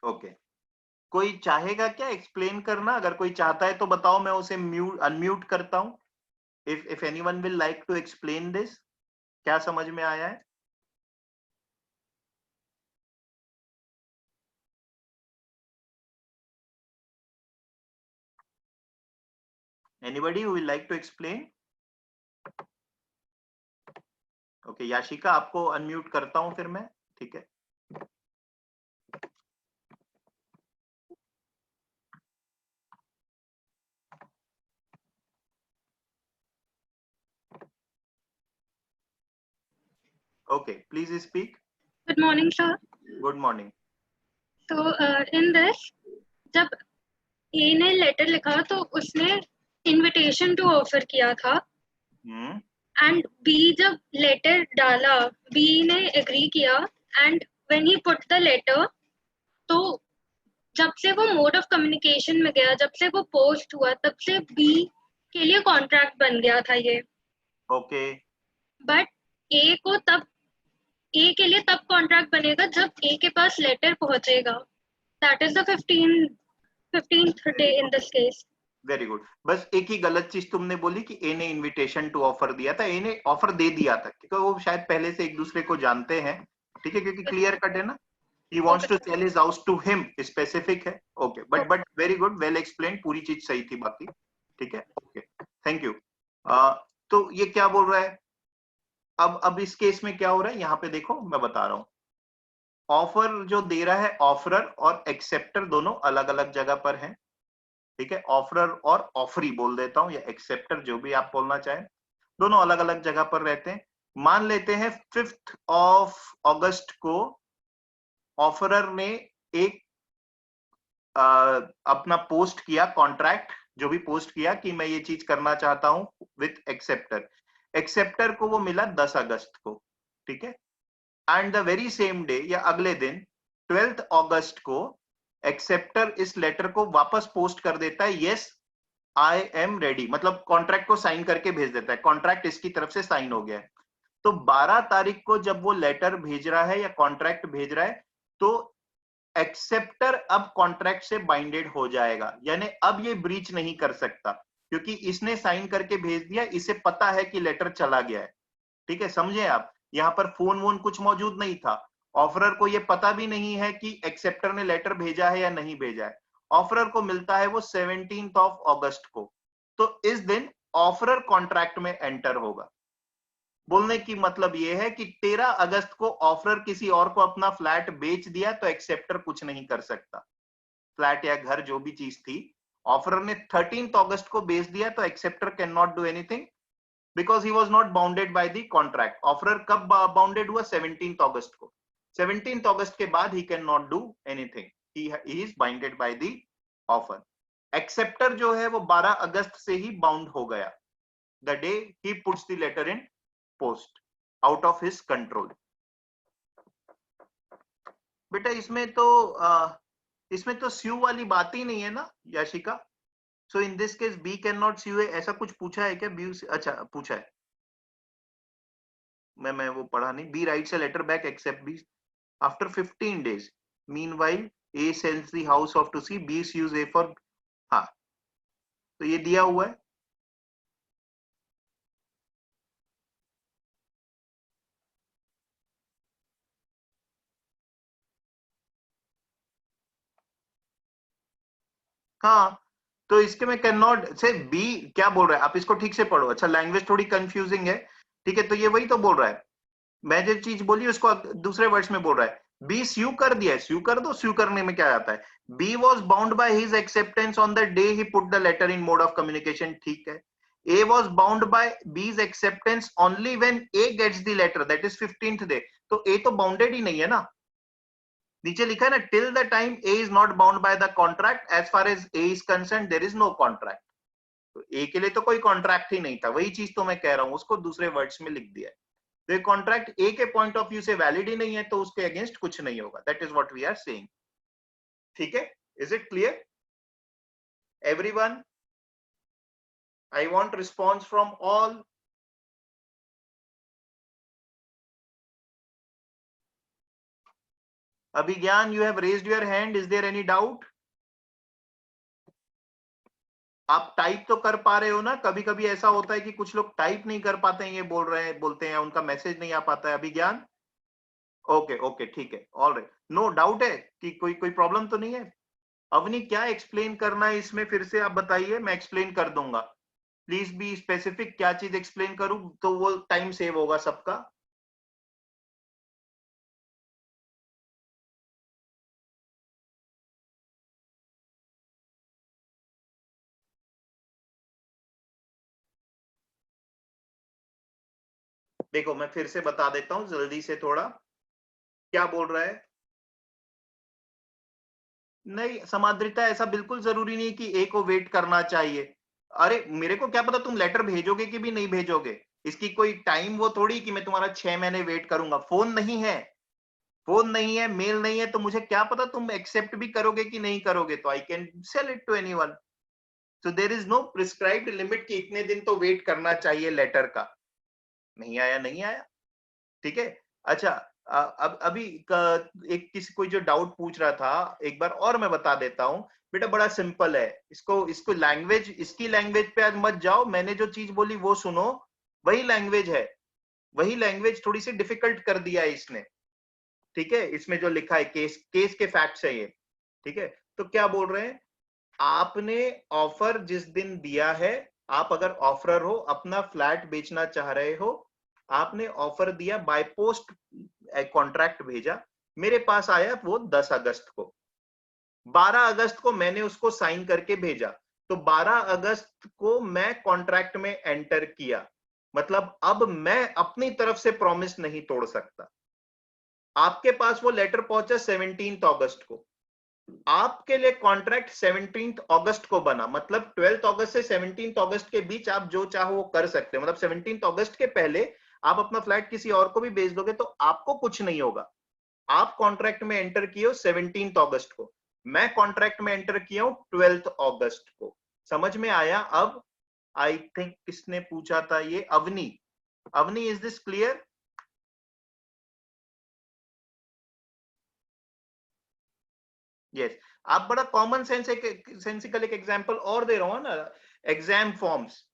ओके, कोई चाहेगा क्या एक्सप्लेन करना? अगर कोई चाहता है तो बताओ, मैं उसे म्यूट अनम्यूट करता हूं। If anyone will like to explain this, क्या समझ में आया है? Anybody who will like to explain? Okay, Yashika आपको अनम्यूट करता हूं फिर मैं, ठीक है। Okay, please speak. Good morning, sir. Good morning. So, in this, जब A ने लेटर लिखा तो उसने इनविटेशन टू ऑफर किया था, एंड B जब लेटर डाला, B ने एग्री किया, and when he put the letter, तो जब से वो मोड ऑफ कम्युनिकेशन में गया, जब से वो पोस्ट हुआ, तब से B के लिए कॉन्ट्रैक्ट बन गया था ये। ओके, बट A के लिए तब कॉन्ट्रैक्ट बनेगा जब A के पास लेटर पहुंचेगा। That is the 15th day in this case. Very good. बस एक ही गलत चीज तुमने बोली कि ए ने इनविटेशन टू ऑफर दिया था। ए ने ऑफर दे दिया था क्योंकि वो शायद पहले से एक दूसरे को जानते हैं, ठीक है, क्योंकि क्लियर कट है ना। He wants to sell his house to him, specific है। Okay, but very good, well explain, पूरी चीज सही थी बाकी, ठीक है। Okay, thank you. तो ये क्या बोल रहा है? अब इस केस में क्या हो रहा है, यहाँ पे देखो मैं बता रहा हूं। ऑफर जो दे रहा है, ऑफरर और एक्सेप्टर दोनों अलग अलग जगह पर हैं, ठीक है। ऑफरर और ऑफरी बोल देता हूं, या एक्सेप्टर, जो भी आप बोलना चाहें, दोनों अलग अलग जगह पर रहते हैं। मान लेते हैं 5th of August को ऑफरर ने एक अपना पोस्ट किया, कॉन्ट्रैक्ट जो भी पोस्ट किया कि मैं ये चीज करना चाहता हूं विथ एक्सेप्टर। एक्सेप्टर को वो मिला 10 अगस्त को, ठीक है। And the very same day या अगले दिन 12th अगस्त को एक्सेप्टर इस लेटर को वापस पोस्ट कर देता है, यस आई एम रेडी, मतलब कॉन्ट्रैक्ट को साइन करके भेज देता है, कॉन्ट्रैक्ट इसकी तरफ से साइन हो गया है। तो 12 तारीख को जब वो लेटर भेज रहा है या कॉन्ट्रैक्ट भेज रहा है, तो एक्सेप्टर अब कॉन्ट्रैक्ट से बाइंडेड हो जाएगा, यानी अब ये ब्रीच नहीं कर सकता क्योंकि इसने साइन करके भेज दिया, इसे पता है कि लेटर चला गया है, ठीक है। समझे आप? यहाँ पर फोन वोन कुछ मौजूद नहीं था। ऑफरर को ये पता भी नहीं है कि एक्सेप्टर ने लेटर भेजा है या नहीं भेजा है। ऑफरर को मिलता है वो 17th of August को, तो इस दिन ऑफरर कॉन्ट्रैक्ट में एंटर होगा। बोलने की मतलब ये है कि 13 अगस्त को ऑफरर किसी और को अपना फ्लैट बेच दिया तो एक्सेप्टर कुछ नहीं कर सकता। फ्लैट या घर जो भी चीज थी, ऑफरर ने 13 अगस्त को बेच दिया तो acceptor can not do anything because he was not bounded bye the contract. Offeror कब बाउंडेड हुआ? 17 अगस्त को। 17 अगस्त के बाद he can not do anything, he is bounded by the offer. Acceptor जो है वो 12 अगस्त से ही बाउंड हो गया, the day he puts the letter in post, out of his control. बेटा इसमें तो स्यू वाली बात ही नहीं है ना Yashika. So in this case B can not sue, ऐसा कुछ पूछा है क्या? बी, अच्छा पूछा है, मैं वो पढ़ा नहीं। B writes a letter back accept B after 15 days, meanwhile A sells the house off to C, B sues A for, हाँ तो ये दिया हुआ है। हाँ तो इसके में कैन नॉट से बी क्या बोल रहा है, आप इसको ठीक से पढ़ो। अच्छा लैंग्वेज थोड़ी कंफ्यूजिंग है, ठीक है, तो ये वही तो बोल रहा है, मैं जो चीज बोली उसको दूसरे वर्ड्स में बोल रहा है। बी स्यू कर दिया है, स्यू कर दो, स्यू करने में क्या आता है। B was bound by his acceptance on the day he put the letter in mode of communication, ठीक है। A was bound by B's acceptance only when A gets the letter, that is 15th day, तो A तो bounded ही नहीं है ना। नीचे लिखा है ना, till the time A is not bound by the contract, as far as A is concern there is no contract. तो ए के लिए तो कोई कॉन्ट्रैक्ट ही नहीं था, वही चीज तो मैं कह रहा हूं, उसको दूसरे वर्ड्स में लिख दिया है। तो ये कॉन्ट्रैक्ट ए के पॉइंट ऑफ व्यू से वैलिड ही नहीं है, तो उसके अगेंस्ट कुछ नहीं होगा, that is what we are saying. ठीक है, is it clear everyone? I want response from all. Abhigyan, you have raised your hand, is there any doubt? आप टाइप तो कर पा रहे हो ना? कभी कभी ऐसा होता है कि कुछ लोग टाइप नहीं कर पाते हैं, ये बोलते हैं उनका मैसेज नहीं आ पाता है। अभिज्ञान, ओके ओके ठीक है, ऑल राइट, नो डाउट है कि कोई प्रॉब्लम तो नहीं है। अवनी क्या एक्सप्लेन करना है इसमें, फिर से आप बताइए, मैं एक्सप्लेन कर दूंगा। प्लीज बी स्पेसिफिक, क्या चीज एक्सप्लेन करूं तो वो टाइम सेव होगा सबका। देखो मैं फिर से बता देता हूं जल्दी से, थोड़ा क्या बोल रहा है। नहीं समाद्रिता, ऐसा बिल्कुल जरूरी नहीं कि ए को वेट करना चाहिए। अरे मेरे को क्या पता तुम लेटर भेजोगे कि भी नहीं भेजोगे, इसकी कोई टाइम वो थोड़ी कि मैं तुम्हारा 6 महीने वेट करूंगा। फोन नहीं है, फोन नहीं है, मेल नहीं है, तो मुझे क्या पता तुम एक्सेप्ट भी करोगे कि नहीं करोगे। तो I can sell it to anyone. So there is no prescribed limit कि इतने दिन तो वेट करना चाहिए लेटर का। नहीं आया नहीं आया, ठीक है। अच्छा अब अभी एक किसी कोई जो डाउट पूछ रहा था, एक बार और मैं बता देता हूं बेटा, बड़ा सिंपल है। इसको लैंग्वेज, इसकी लैंग्वेज पे आज मत जाओ, मैंने जो चीज बोली वो सुनो, वही लैंग्वेज है, वही लैंग्वेज थोड़ी सी डिफिकल्ट कर दिया है इसने, ठीक है। इसमें जो लिखा है केस के फैक्ट्स है ये, ठीक है। तो क्या बोल रहे हैं, आपने ऑफर जिस दिन दिया है, आप अगर ऑफरर हो, अपना फ्लैट बेचना चाह रहे हो, आपने ऑफर दिया, बाय पोस्ट कॉन्ट्रैक्ट भेजा, मेरे पास आया वो 10 अगस्त को। 12 अगस्त को मैंने उसको साइन करके भेजा, तो 12 अगस्त को मैं कॉन्ट्रैक्ट में एंटर किया, मतलब अब मैं अपनी तरफ से प्रॉमिस नहीं तोड़ सकता। आपके पास वो लेटर पहुंचा 17 अगस्त को, आपके लिए कॉन्ट्रैक्ट 17 अगस्त को बना, मतलब 12 अगस्त से 17 अगस्त के बीच आप जो चाहो वो कर सकते हैं। मतलब 17 अगस्त के पहले आप अपना फ्लैट किसी और को भी बेच दोगे तो आपको कुछ नहीं होगा। आप कॉन्ट्रैक्ट में एंटर किए हो 17 अगस्त को, मैं कॉन्ट्रैक्ट में एंटर किया हूं 12 अगस्त को। समझ में आया? अब आई थिंक किसने पूछा था ये, Avni. Avni, is this clear? Yes, आप बड़ा कॉमन सेंस सेंसिकल एक एग्जांपल और दे रहा हूं ना, एग्जाम फॉर्म्स,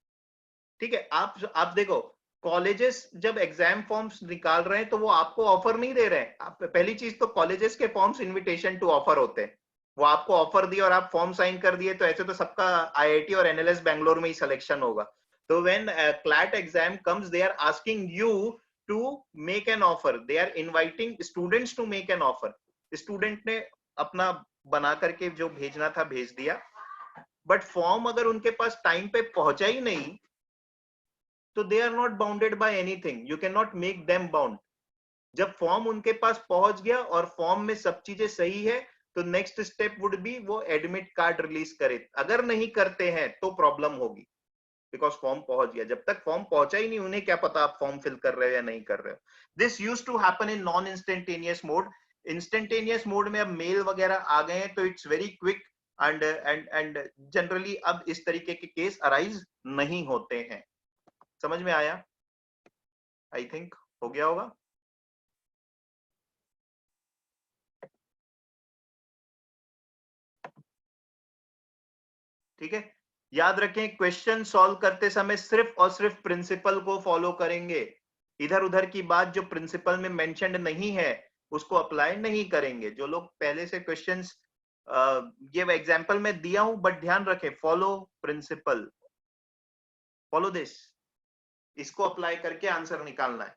ठीक है। आप देखो, कॉलेजेस जब एग्जाम फॉर्म्स निकाल रहे हैं तो वो आपको ऑफर नहीं दे रहे हैं। आप पहली चीज तो कॉलेजेस के फॉर्म्स इनविटेशन टू ऑफर होते हैं, वो आपको ऑफर दिया और आप फॉर्म साइन कर दिए, तो ऐसे तो सबका आईआईटी और एनएलएस बैंगलोर में ही सिलेक्शन होगा। So when a CLAT exam comes, they are asking you to make an offer. They are inviting students to make an offer. Student ने अपना बना करके जो भेजना था भेज दिया, बट फॉर्म अगर उनके पास टाइम पे पहुंचा ही नहीं, तो they are not bounded by anything. You can not make them bound. जब फॉर्म उनके पास पहुंच गया और फॉर्म में सब चीजें सही है, तो नेक्स्ट स्टेप वुड बी वो एडमिट कार्ड रिलीज करे. अगर नहीं करते हैं तो प्रॉब्लम होगी, बिकॉज फॉर्म पहुंच गया. जब तक फॉर्म पहुंचा ही नहीं, उन्हें क्या पता आप फॉर्म फिल कर रहे हो या नहीं कर रहे हो. This used to happen in non instantaneous mode. Instantaneous mode में अब मेल वगैरह आ गए हैं, तो it's very quick and generally अब इस तरीके के केस अराइज नहीं होते हैं. समझ में आया? आई थिंक हो गया होगा. ठीक है, याद रखें क्वेश्चन सॉल्व करते समय सिर्फ और सिर्फ प्रिंसिपल को फॉलो करेंगे. इधर उधर की बात जो प्रिंसिपल में मेंशन्ड नहीं है उसको अप्लाई नहीं करेंगे. जो लोग पहले से क्वेश्चंस ये एग्जांपल में दिया हूं, बट ध्यान रखें फॉलो प्रिंसिपल, फॉलो दिस. इसको अप्लाई करके आंसर निकालना है.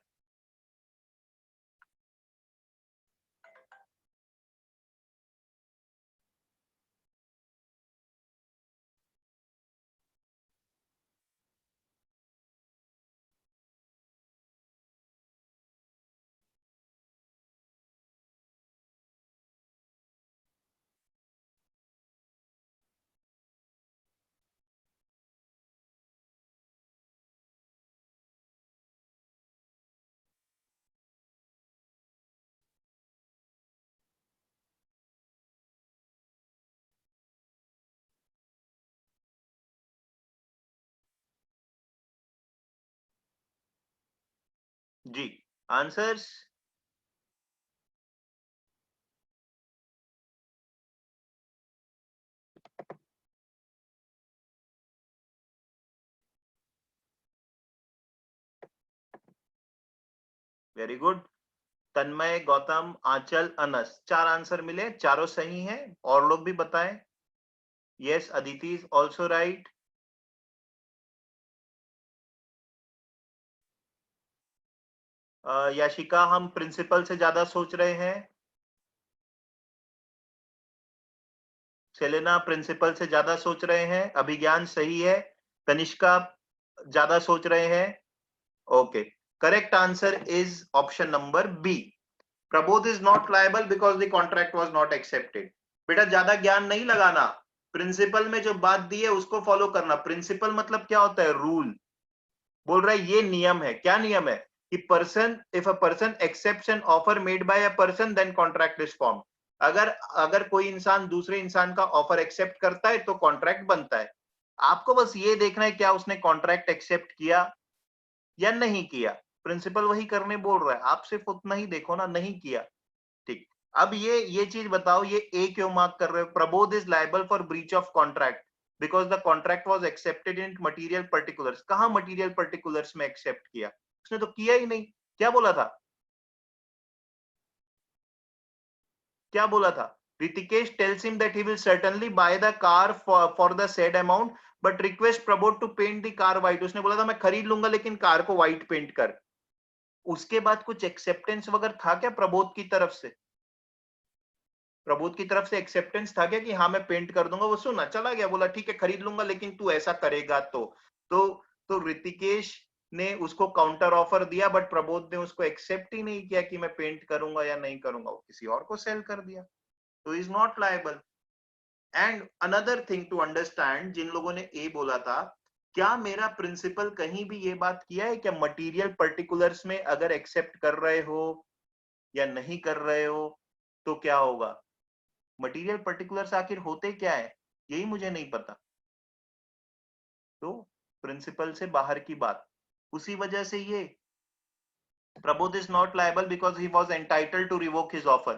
जी, answers. Very good. Tanmay, Gautam, Anchal, Anas, 4 answer मिले. चारों सही हैं. और लोग भी बताएं. Yes, Aditi is also right. Yashika, हम प्रिंसिपल से ज्यादा सोच रहे हैं. सेलेना, प्रिंसिपल से ज्यादा सोच रहे हैं. अभिज्ञान सही है. तनिष्का, ज्यादा सोच रहे हैं. Okay, correct answer is option number B. Prabodh is not liable because the contract was not accepted. बेटा ज्यादा ज्ञान नहीं लगाना. प्रिंसिपल में जो बात दी है उसको फॉलो करना. प्रिंसिपल मतलब क्या होता है? रूल. बोल रहा है ये नियम है. क्या नियम है? कि person, if a person accepts an offer made by a person, then contract is formed. अगर कोई इंसान दूसरे इंसान का ऑफर एक्सेप्ट करता है तो कॉन्ट्रैक्ट बनता है. आपको बस ये देखना है क्या उसने कॉन्ट्रैक्ट एक्सेप्ट किया या नहीं किया. प्रिंसिपल वही करने बोल रहा है, आप सिर्फ उतना ही देखो ना, नहीं किया. ठीक. अब ये चीज बताओ, ये ए क्यों मार्क कर रहे हो? Prabodh is liable for breach of contract because the contract was accepted in material particulars. कहां मटेरियल पर्टिकुलर्स में एक्सेप्ट किया? उसने तो किया ही नहीं. क्या बोला था? क्या बोला था? Ritikesh tells him that he will certainly buy the car for the said amount, but request Prabodh to paint the car white. उसने बोला था मैं खरीद लूंगा लेकिन कार को व्हाइट पेंट कर. उसके बाद कुछ एक्सेप्टेंस वगैरह था क्या प्रबोध की तरफ से? प्रबोध की तरफ से एक्सेप्टेंस था क्या कि हाँ मैं पेंट कर दूंगा? वो सुना, चला गया, बोला ठीक है खरीद लूंगा लेकिन तू ऐसा करेगा तो ऋतिकेश ने उसको काउंटर ऑफर दिया, बट प्रबोध ने उसको एक्सेप्ट ही नहीं किया कि मैं पेंट करूंगा या नहीं करूंगा. वो किसी और को सेल कर दिया. तो is not liable. And another thing to understand, जिन लोगों ने ए बोला था, क्या मेरा प्रिंसिपल कहीं भी ये बात किया है क्या मटेरियल पर्टिकुलर्स में अगर एक्सेप्ट कर रहे हो या नहीं कर रहे हो तो क्या होगा? मटेरियल पर्टिकुलर्स आखिर होते क्या है, यही मुझे नहीं पता. तो प्रिंसिपल से बाहर की बात. उसी वजह से ये Prabodh is not liable because he was entitled to revoke his offer.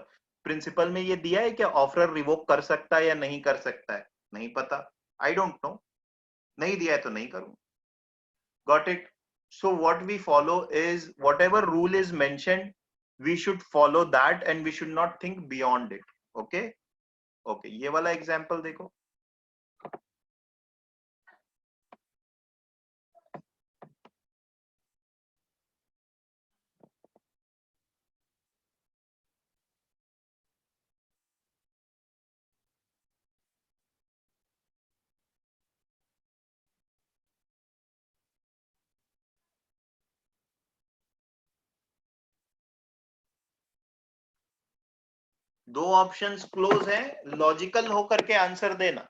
Principle में ये दिया है क्या ऑफर रिवोक कर सकता है या नहीं कर सकता है? नहीं पता. I don't know. नहीं दिया है तो नहीं करूंगा. Got it? So what we follow is whatever rule is mentioned, we should follow that and we should not think beyond it. Okay okay, ये वाला एग्जांपल देखो. दो ऑप्शंस क्लोज है, लॉजिकल होकर के आंसर देना।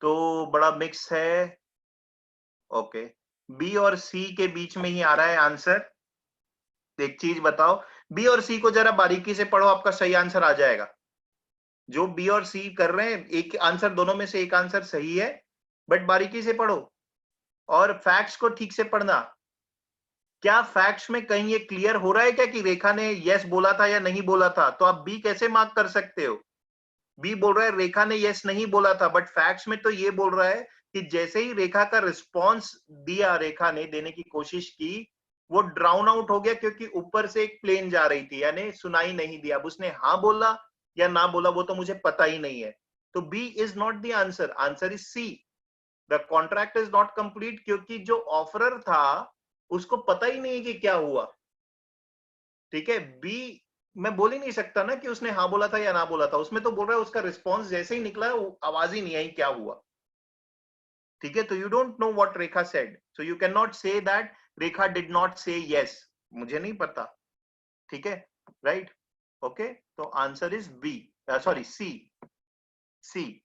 तो बड़ा मिक्स है। ओके, बी और सी के बीच में ही आ रहा है आंसर। एक चीज बताओ, बी और सी को जरा बारीकी से पढ़ो, आपका सही आंसर आ जाएगा। जो बी और सी कर रहे हैं, एक आंसर, दोनों में से एक आंसर सही है, बट बारीकी से पढ़ो और फैक्ट्स को ठीक से पढ़ना। क्या फैक्ट्स में कहीं ये क्लियर हो रहा है क्या कि रेखा ने यस बोला था या नहीं बोला था? तो आप बी कैसे मार्क कर सकते हो? बी बोल रहा है रेखा ने यस नहीं बोला था, बट फैक्ट्स में तो ये बोल रहा है कि जैसे ही रेखा का रिस्पॉन्स दिया, रेखा ने देने की कोशिश की, वो ड्राउन आउट हो गया क्योंकि ऊपर से एक प्लेन जा रही थी, यानी सुनाई नहीं दिया। अब उसने हाँ बोला या ना बोला वो तो मुझे पता ही नहीं है। तो B is not the answer, answer is C. The contract is not complete क्योंकि जो ऑफरर था उसको पता ही नहीं कि क्या हुआ। ठीक है, बी मैं बोल ही नहीं सकता ना कि उसने हाँ बोला था या ना बोला था। उसमें तो बोल रहा है उसका रिस्पॉन्स जैसे ही निकला आवाज ही नहीं आई क्या हुआ। ठीक है, तो you don't know what Rekha said, so you can not say that Rekha did not say yes, मुझे नहीं पता। ठीक है, राइट, ओके, तो answer is B, sorry C. C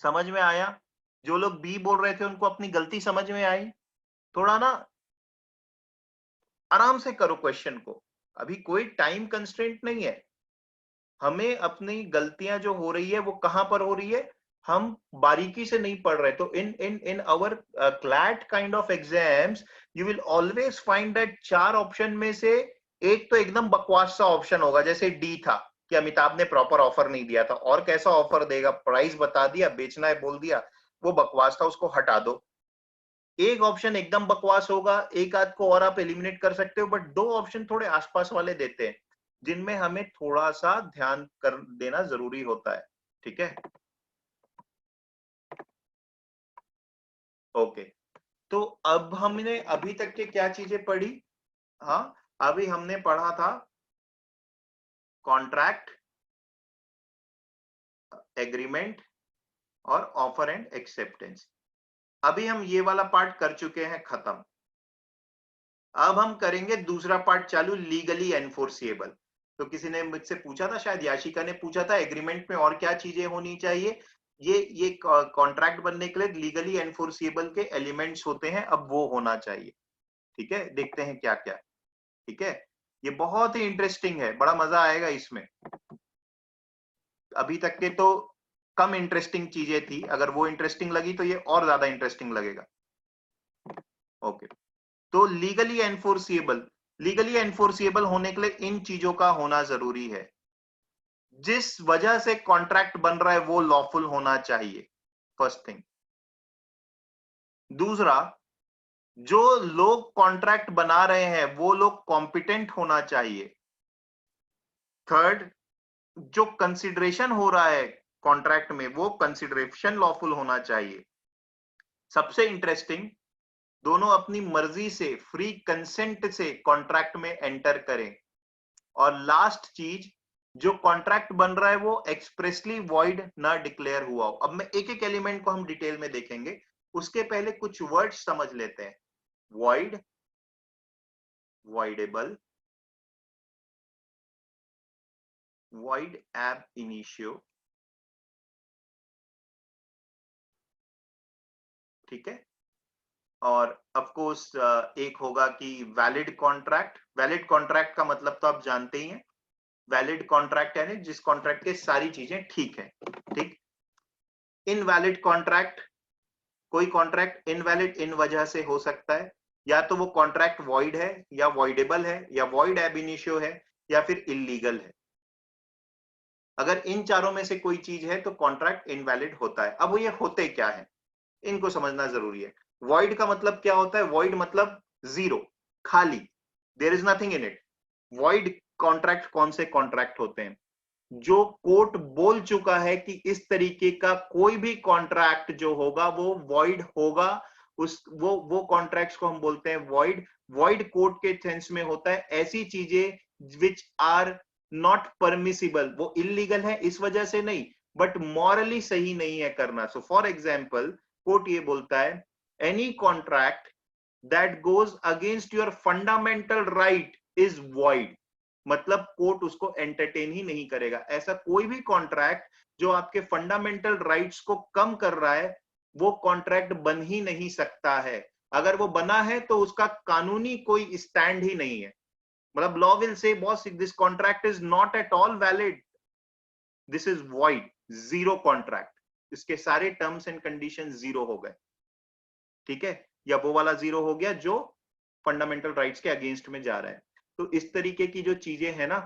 समझ में आया? जो लोग बी बोल रहे थे उनको अपनी गलती समझ में आई? थोड़ा ना आराम से करो क्वेश्चन को, अभी कोई टाइम कंस्ट्रेंट नहीं है। हमें अपनी गलतियां जो हो रही है वो कहां पर हो रही है, हम बारीकी से नहीं पढ़ रहे। तो in our CLAT kind of exams you will always find that चार ऑप्शन में से एक तो एकदम बकवास सा ऑप्शन होगा, जैसे डी था कि अमिताभ ने प्रॉपर ऑफर नहीं दिया था। और कैसा ऑफर देगा, प्राइस बता दिया, बेचना है बोल दिया, वो बकवास था, उसको हटा दो। एक ऑप्शन एकदम बकवास होगा, एक आध को और आप एलिमिनेट कर सकते हो, बट दो ऑप्शन थोड़े आसपास वाले देते हैं जिनमें हमें थोड़ा सा ध्यान कर देना जरूरी होता है। ठीक है, ओके, तो अब हमने अभी तक के क्या चीजें पढ़ी? हाँ, अभी हमने पढ़ा था कॉन्ट्रैक्ट, एग्रीमेंट और ऑफर एंड एक्सेप्टेंस। अभी हम ये वाला पार्ट कर चुके हैं खत्म। अब हम करेंगे दूसरा पार्ट चालू, लीगली एनफोर्सिएबल। तो किसी ने मुझसे पूछा था, शायद याशिका ने पूछा था, एग्रीमेंट में और क्या चीजें होनी चाहिए? ये कॉन्ट्रैक्ट बनने के लिए लीगली एनफोर्सिएबल के एलिमेंट्स होते हैं, अब वो होना चाहिए। ठीक है, देखते हैं क्या क्या। ठीक है, ये बहुत ही इंटरेस्टिंग है, बड़ा मजा आएगा इसमें। अभी तक के तो कम इंटरेस्टिंग चीजें थी, अगर वो इंटरेस्टिंग लगी तो ये और ज्यादा इंटरेस्टिंग लगेगा। ओके, तो लीगली एनफोर्सिएबल होने के लिए इन चीजों का होना जरूरी है। जिस वजह से कॉन्ट्रैक्ट बन रहा है वो लॉफुल होना चाहिए, फर्स्ट थिंग। दूसरा, जो लोग कॉन्ट्रैक्ट बना रहे हैं वो लोग कॉम्पिटेंट होना चाहिए। थर्ड, जो कंसिडरेशन हो रहा है कॉन्ट्रैक्ट में वो कंसिडरेशन लॉफुल होना चाहिए। सबसे इंटरेस्टिंग, दोनों अपनी मर्जी से फ्री कंसेंट से कॉन्ट्रैक्ट में एंटर करें। और लास्ट चीज, जो कॉन्ट्रैक्ट बन रहा है वो एक्सप्रेसली वॉइड ना डिक्लेयर हुआ हो। अब मैं एक एक एलिमेंट को हम डिटेल में देखेंगे, उसके पहले कुछ वर्ड्स समझ लेते हैं। वॉइड, वॉइडेबल, वॉइड एब इनिशियो। ठीक है, और ऑफ कोर्स एक होगा कि वैलिड कॉन्ट्रैक्ट। वैलिड कॉन्ट्रैक्ट का मतलब तो आप जानते ही हैं, वैलिड कॉन्ट्रैक्ट यानी जिस कॉन्ट्रैक्ट के सारी चीजें ठीक है। ठीक, इनवैलिड कॉन्ट्रैक्ट, कोई कॉन्ट्रैक्ट इनवैलिड इन वजह से हो सकता है, या तो वो कॉन्ट्रैक्ट वॉइड है या वॉइडेबल है या वॉइड एब इनिशियो है या फिर इलीगल है। अगर इन चारों में से कोई चीज है तो कॉन्ट्रैक्ट इनवैलिड होता है। अब वो ये होते क्या है, इनको समझना जरूरी है। वॉइड का मतलब क्या होता है? वॉइड मतलब जीरो, खाली, there is nothing in it. Void contract कौन से कॉन्ट्रैक्ट होते हैं? जो कोर्ट बोल चुका है कि इस तरीके का कोई भी कॉन्ट्रैक्ट जो होगा वो वॉइड होगा, उस वो कॉन्ट्रैक्ट्स को हम बोलते हैं वॉइड। वॉइड कोर्ट के सेंस में होता है ऐसी चीजें विच आर नॉट परमिसिबल, वो इलीगल है इस वजह से नहीं, बट मॉरली सही नहीं है करना। सो फॉर एग्जाम्पल कोर्ट ये बोलता है any contract that goes against your fundamental right is void, मतलब कोर्ट उसको एंटरटेन ही नहीं करेगा। ऐसा कोई भी कॉन्ट्रैक्ट जो आपके फंडामेंटल राइट्स को कम कर रहा है वो कॉन्ट्रैक्ट बन ही नहीं सकता है। अगर वो बना है तो उसका कानूनी कोई स्टैंड ही नहीं है। मतलब law will say boss this contract is not at all valid, this is void, zero contract, इसके सारे टर्म्स एंड कंडीशन जीरो हो गए, ठीक है, या वो वाला जीरो हो गया जो फंडामेंटल राइट्स के अगेंस्ट में जा रहा है। तो इस तरीके की जो चीजें हैं ना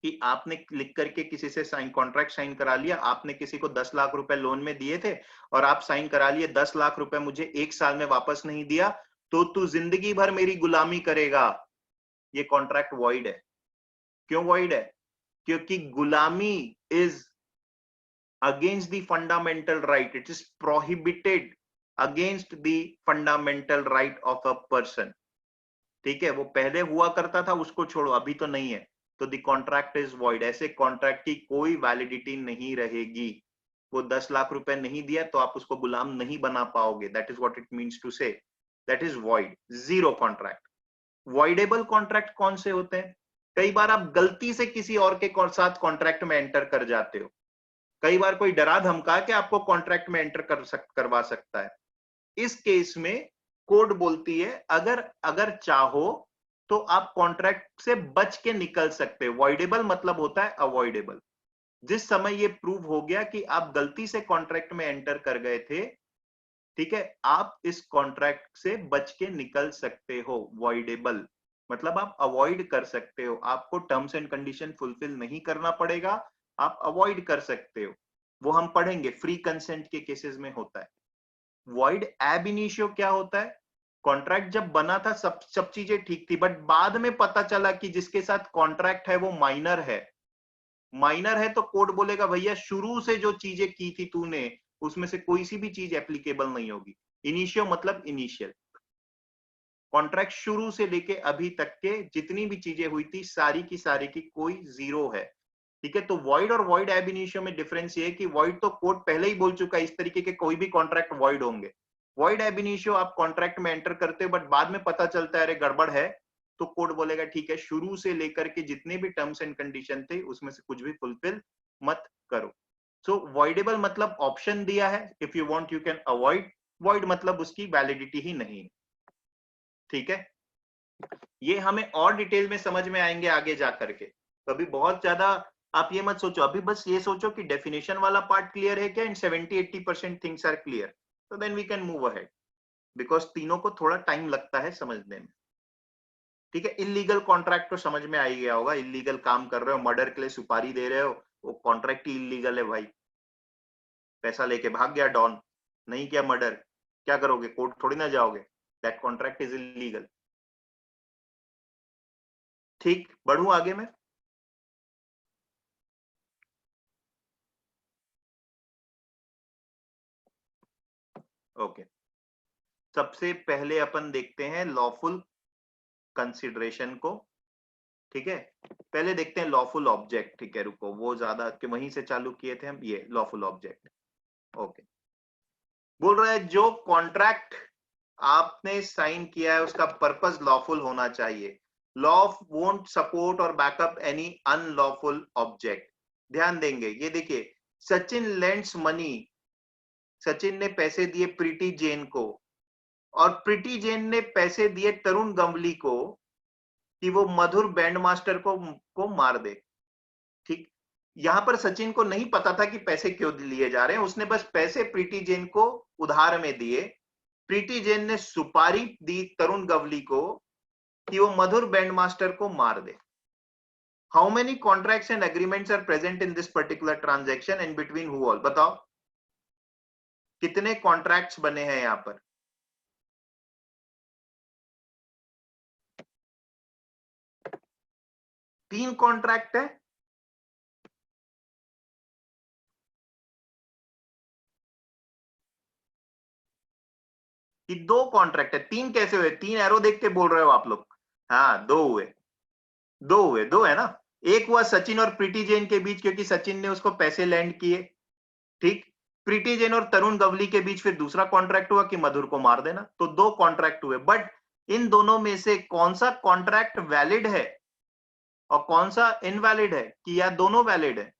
कि आपने लिख करके किसी से साइन कॉन्ट्रैक्ट साइन करा लिया, आपने किसी को 10 लाख रुपए लोन में दिए थे और आप साइन करा लिए 10 लाख रुपए मुझे 1 साल में वापस नहीं दिया तो तू जिंदगी भर मेरी गुलामी करेगा, ये कॉन्ट्रैक्ट वॉइड है। क्यों वॉइड है? क्योंकि गुलामी is against the fundamental right, it is prohibited against the fundamental right of a person, ठीक है। वो पहले हुआ करता था, उसको छोड़ो, अभी तो नहीं है, तो द कॉन्ट्रैक्ट इज वॉइड। ऐसे कॉन्ट्रैक्ट की कोई वैलिडिटी नहीं रहेगी। वो 10 लाख रुपए नहीं दिया तो आप उसको गुलाम नहीं बना पाओगे, that is what it means to say, that is void, zero contract. Voidable contract कौन से होते हैं? कई बार आप गलती से किसी और के साथ कॉन्ट्रैक्ट में एंटर कर जाते हो, कई बार कोई डरा धमका के आपको कॉन्ट्रैक्ट में एंटर करवा सकता है। इस केस में कोर्ट बोलती है अगर चाहो तो आप कॉन्ट्रैक्ट से बच के निकल सकते हो। वॉइडेबल मतलब होता है अवॉइडेबल। जिस समय ये प्रूव हो गया कि आप गलती से कॉन्ट्रैक्ट में एंटर कर गए थे, ठीक है, आप इस कॉन्ट्रैक्ट से बच के निकल सकते हो। वॉइडेबल मतलब आप अवॉइड कर सकते हो, आपको टर्म्स एंड कंडीशन फुलफिल नहीं करना पड़ेगा, आप अवॉइड कर सकते हो। वो हम पढ़ेंगे, फ्री कंसेंट के केसेस में होता है। वॉइड एब इनिशियो क्या होता है? कॉन्ट्रैक्ट जब बना था सब चीजें ठीक थी, बट बाद में पता चला कि जिसके साथ कॉन्ट्रैक्ट है वो माइनर है। माइनर है तो कोर्ट बोलेगा भैया शुरू से जो चीजें की थी तूने उसमें से कोई सी भी चीज एप्लीकेबल नहीं होगी। इनिशियो मतलब इनिशियल, कॉन्ट्रैक्ट शुरू से लेके अभी तक के जितनी भी चीजें हुई थी सारी की कोई जीरो है, ठीक है। तो वॉइड और वॉइड एब इनिशियो में डिफरेंस ये है कि वॉइड तो कोर्ट पहले ही बोल चुका है इस तरीके के कोई भी कॉन्ट्रैक्ट वॉइड होंगे। वॉइड एब इनिशियो आप कॉन्ट्रैक्ट में एंटर करते हो बट बाद में पता चलता है अरे गड़बड़ है, तो कोर्ट बोलेगा ठीक है शुरू से लेकर के जितने भी टर्म्स एंड कंडीशन थे उसमें से कुछ भी फुलफिल मत करो। सो वॉइडेबल मतलब ऑप्शन दिया है, if you want you can avoid, void मतलब उसकी वैलिडिटी ही नहीं है, ठीक है। ये हमें और डिटेल में समझ में आएंगे आगे जा करके। तो अभी बहुत ज्यादा आप ये मत सोचो, अभी बस ये सोचो कि डेफिनेशन वाला पार्ट क्लियर है क्या, इन 70-80% थिंग्स आर क्लियर, तो then we can move ahead, because तीनों को थोड़ा टाइम लगता है समझने में, ठीक है। इलीगल कॉन्ट्रैक्ट तो समझ में आ ही गया होगा, इलीगल काम कर रहे हो, मर्डर के लिए सुपारी दे रहे हो, वो कॉन्ट्रैक्ट ही इलीगल है भाई। पैसा लेके भाग गया डॉन, नहीं किया मर्डर, क्या करोगे? कोर्ट थोड़ी ना जाओगे, दैट कॉन्ट्रैक्ट इज इलीगल। ठीक, बढ़ूं आगे में? ओके, सबसे पहले अपन देखते हैं लॉफुल कंसिडरेशन को, ठीक है। पहले देखते हैं लॉफुल ऑब्जेक्ट, ठीक है, रुको वो ज्यादा कि वहीं से चालू किए थे हम, ये लॉफुल ऑब्जेक्ट। ओके, बोल रहा है जो कॉन्ट्रैक्ट आपने साइन किया है उसका पर्पस लॉफुल होना चाहिए। लॉ वोंट सपोर्ट और बैकअप एनी अनलॉफुल ऑब्जेक्ट। ध्यान देंगे, ये देखिए, सचिन लेंड्स मनी, सचिन ने पैसे दिए प्रीति जैन को और प्रीति जैन ने पैसे दिए तरुण गंवली को कि वो मधुर बैंड मास्टर को मार दे, ठीक। यहां पर सचिन को नहीं पता था कि पैसे क्यों लिए जा रहे हैं, उसने बस पैसे प्रीति जैन को उधार में दिए। प्रीति जैन ने सुपारी दी तरुण गंवली को कि वो मधुर बैंड मास्टर को मार दे। How many contracts and agreements are present in this particular transaction and between who all? बताओ कितने कॉन्ट्रैक्ट्स बने हैं यहां पर? तीन कॉन्ट्रैक्ट है। कि दो कॉन्ट्रैक्ट है? तीन कैसे हुए? तीन एरो देख के बोल रहे हो आप लोग? हाँ, दो हुए, दो है ना। एक हुआ सचिन और प्रीति जैन के बीच, क्योंकि सचिन ने उसको पैसे लैंड किए, ठीक। प्रीति जैन और तरुण गवली के बीच फिर दूसरा कॉन्ट्रैक्ट हुआ कि मधुर को मार देना। तो दो कॉन्ट्रैक्ट हुए, बट इन दोनों में से कौन सा कॉन्ट्रैक्ट वैलिड है और कौन सा इनवैलिड है? कि या दोनों वैलिड है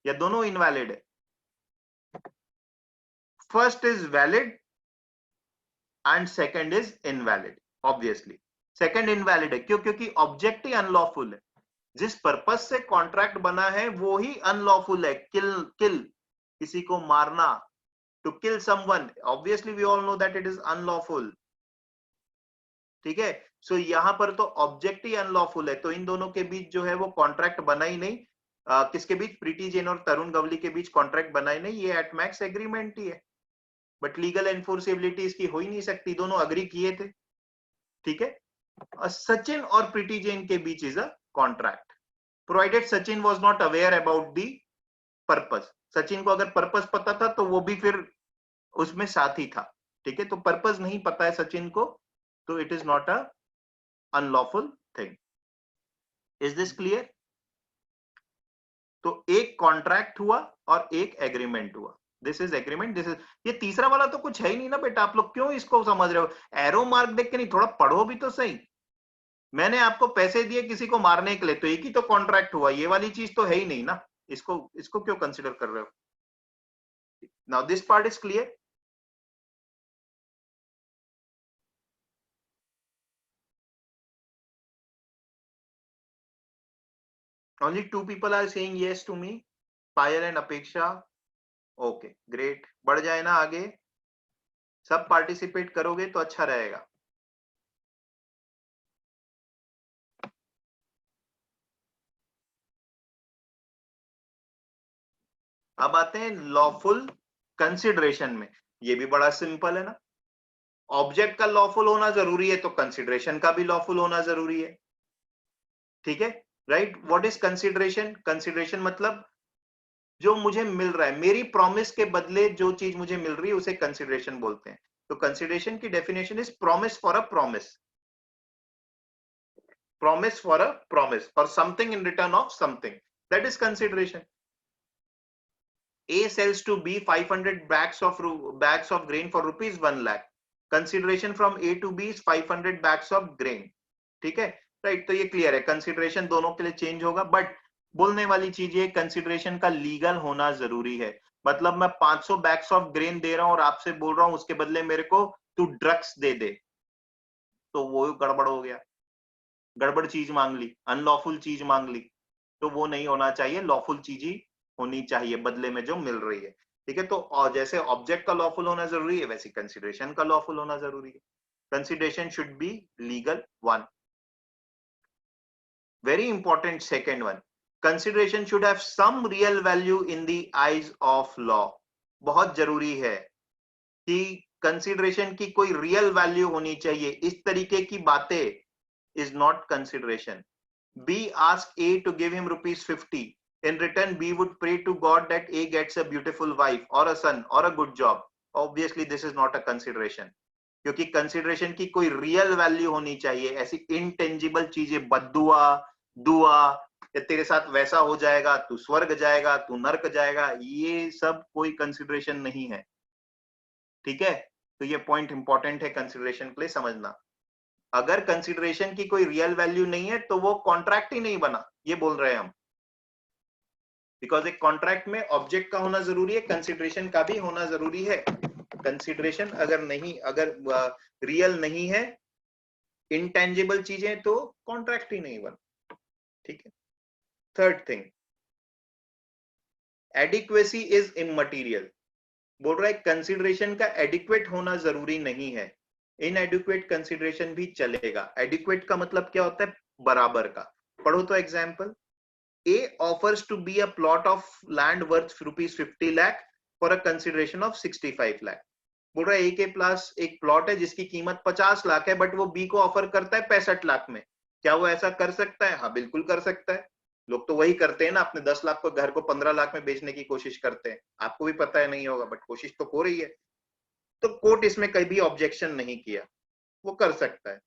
या दोनों इनवैलिड है? First is valid and second is invalid. Obviously second invalid है। क्यों? क्योंकि ऑब्जेक्ट ही अनलॉफुल है। जिस पर्पस से कॉन्ट्रैक्ट बना है वो ही अनलॉफुल है। किल किसी को मारना, to kill someone, obviously we all know that it is unlawful. ठीक है, सो यहां पर तो ऑब्जेक्ट ही अनलॉफुल है, तो इन दोनों के बीच जो है वो कॉन्ट्रैक्ट बना ही नहीं। किसके बीच? प्रीति जैन और तरुण गवली के बीच कॉन्ट्रैक्ट बना ही नहीं, ये एट मैक्स एग्रीमेंट ही है, बट लीगल एनफोर्सेबिलिटी इसकी हो ही नहीं सकती। दोनों अग्री किए थे, ठीक है। सचिन और प्रीति जैन के बीच is a contract, provided Sachin was not aware about the purpose. Sachin को अगर पर्पस पता था तो वो भी फिर उसमें साथ ही था, ठीक है। तो पर्पस नहीं पता है सचिन को, तो it is not a unlawful thing. Is this clear? तो एक कॉन्ट्रैक्ट हुआ और एक एग्रीमेंट हुआ। This is agreement, this is, ये तीसरा वाला तो कुछ है ही नहीं ना बेटा। आप लोग क्यों इसको समझ रहे हो? एरो मार्क देख के नहीं, थोड़ा पढ़ो भी तो सही। मैंने आपको पैसे दिए किसी को मारने के लिए, तो एक ही तो कॉन्ट्रैक्ट हुआ, ये वाली चीज तो है ही नहीं ना। इसको क्यों कंसिडर कर रहे हो? Now this part is clear. Only two people are saying yes to me, Payal and Apeksha. Okay, great. बढ़ जाए ना आगे, सब पार्टिसिपेट करोगे तो अच्छा रहेगा। अब आते हैं लॉफुल कंसिडरेशन में। ये भी बड़ा सिंपल है ना। ऑब्जेक्ट का लॉफुल होना जरूरी है तो कंसिडरेशन का भी लॉफुल होना जरूरी है, ठीक है, right. What is consideration? Consideration मतलब जो मुझे मिल रहा है, मेरी प्रॉमिस के बदले जो चीज मुझे मिल रही है उसे कंसिडरेशन बोलते हैं। तो कंसिडरेशन की definition is promise for a promise, promise for a promise or something in return of something, that is consideration. A sells to B 500 bags of grain for rupees 1 lakh. Consideration from A to B is 500 bags of grain. ठीक है, right. तो ये clear है, consideration दोनों के लिए change होगा, but बोलने वाली चीज ये, कंसिडरेशन का लीगल होना जरूरी है। मतलब मैं 500 बैग्स ऑफ ग्रेन दे रहा हूं और आपसे बोल रहा हूं उसके बदले मेरे को तू ड्रग्स दे दे, तो वो गड़बड़ हो गया, गड़बड़ चीज मांग ली, अनलॉफुल चीज मांग ली, तो वो नहीं होना चाहिए। लॉफुल चीज ही होनी चाहिए बदले में जो मिल रही है, ठीक है। तो और जैसे ऑब्जेक्ट का लॉफुल होना जरूरी है, वैसे कंसिडरेशन का लॉफुल होना जरूरी है। Consideration should be legal one. Very important second one, consideration should have some real value in the eyes of law. बहुत जरूरी है कि कंसिडरेशन की कोई रियल वैल्यू होनी चाहिए। इस तरीके की बातें is not consideration. B asked A to give him rupees 50. In return, B would pray to God that A gets a beautiful wife or a son or a good job. Obviously, this is not a consideration. क्योंकि consideration की कोई real value होनी चाहिए। ऐसी intangible चीजें, बद्दुआ, दुआ, या तेरे साथ वैसा हो जाएगा, तू स्वर्ग जाएगा, तू नर्क जाएगा, ये सब कोई consideration नहीं है, ठीक है। तो ये पॉइंट इंपॉर्टेंट है कंसिडरेशन के लिए समझना। अगर कंसिडरेशन की कोई रियल वैल्यू नहीं है तो वो कॉन्ट्रैक्ट ही नहीं बना, ये बोल रहे हैं हम। बिकॉज एक कॉन्ट्रैक्ट में ऑब्जेक्ट का होना जरूरी है, कंसिडरेशन का भी होना जरूरी है। कंसिडरेशन अगर रियल नहीं है, इंटेंजिबल चीजें, तो कॉन्ट्रैक्ट ही नहीं बना, ठीक है। Third thing, adequacy is immaterial. बोल रहा है कंसिडरेशन का एडिक्वेट होना जरूरी नहीं है, इनएडिक्वेट कंसिडरेशन भी चलेगा। एडिक्वेट का मतलब क्या होता है? बराबर का। पढ़ो तो example, A offers to be a plot of land worth rupees 50 lakh for a consideration of 65 lakh. बोल रहा है A के पास एक प्लॉट है जिसकी कीमत 50 लाख है, बट वो B को ऑफर करता है 65 लाख में। क्या वो ऐसा कर सकता है? हाँ बिल्कुल कर सकता है। लोग तो वही करते हैं ना, अपने 10 लाख को घर को 15 लाख में बेचने की कोशिश करते हैं। आपको भी पता है नहीं होगा, बट कोशिश तो हो रही है। तो कोर्ट इसमें कभी ऑब्जेक्शन नहीं किया, वो कर सकता है।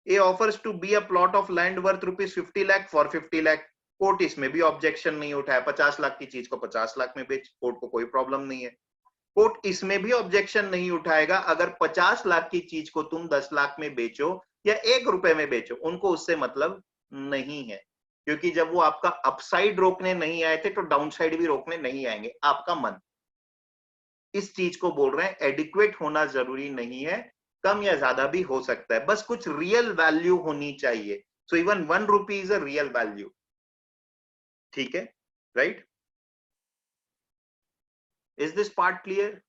A offers to be a plot of land worth rupees 50 lakh for 50 lakh. Court इसमें भी ऑब्जेक्शन नहीं उठाया, 50 लाख की चीज को 50 लाख में बेच, कोर्ट को कोई प्रॉब्लम नहीं है। कोर्ट इसमें भी ऑब्जेक्शन नहीं उठाएगा अगर 50 लाख की चीज को तुम 10 लाख में बेचो या 1 रुपए में बेचो, उनको उससे मतलब नहीं है। क्योंकि जब वो आपका अपसाइड रोकने नहीं आए थे तो डाउनसाइड भी रोकने नहीं आएंगे, आपका मन। इस चीज को बोल रहे हैं एडिक्वेट होना जरूरी नहीं है, कम या ज्यादा भी हो सकता है, बस कुछ रियल वैल्यू होनी चाहिए। So even 1 rupee is a real value. ठीक है, right? Is this part clear?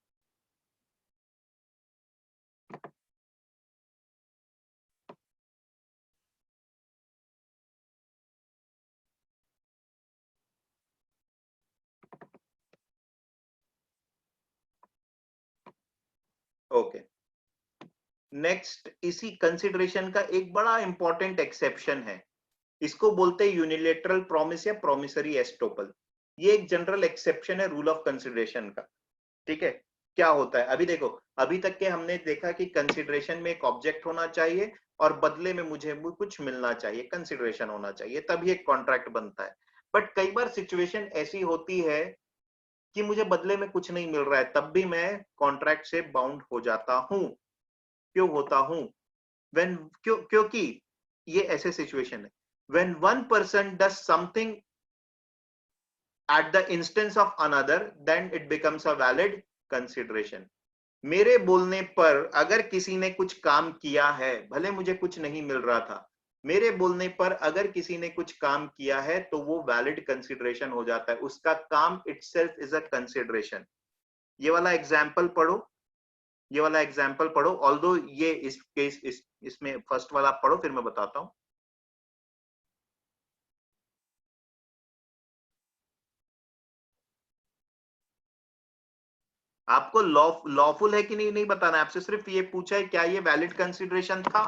Okay, next इसी कंसिडरेशन का एक बड़ा इंपॉर्टेंट एक्सेप्शन है, इसको बोलते हैं यूनिलेटरल प्रॉमिस या प्रॉमिसरी एस्टोपल। ये एक जनरल एक्सेप्शन है रूल ऑफ कंसिडरेशन का। ठीक है, क्या होता है अभी देखो, अभी तक के हमने देखा कि कंसिडरेशन में एक ऑब्जेक्ट होना चाहिए और बदले में मुझे कुछ मिलना चाहिए, कंसिडरेशन होना चाहिए, तभी एक कॉन्ट्रैक्ट बनता है। बट कई बार सिचुएशन ऐसी होती है कि मुझे बदले में कुछ नहीं मिल रहा है, तब भी मैं कॉन्ट्रैक्ट से बाउंड हो जाता हूं। क्यों होता हूं? क्योंकि ये ऐसे सिचुएशन है, when one person does something at the instance of another, then it becomes a valid consideration. मेरे बोलने पर अगर किसी ने कुछ काम किया है, भले मुझे कुछ नहीं मिल रहा था, मेरे बोलने पर अगर किसी ने कुछ काम किया है तो वो वैलिड कंसिडरेशन हो जाता है, उसका काम इटसेल्फ इज अ कंसिडरेशन। ये वाला एग्जाम्पल पढ़ो, ये वाला एग्जाम्पल पढ़ो, ऑल्दो ये इस केस इसमें फर्स्ट वाला पढ़ो, फिर मैं बताता हूं। आपको लॉफुल है कि नहीं नहीं बताना है, आपसे सिर्फ ये पूछा है क्या ये वैलिड कंसिडरेशन था।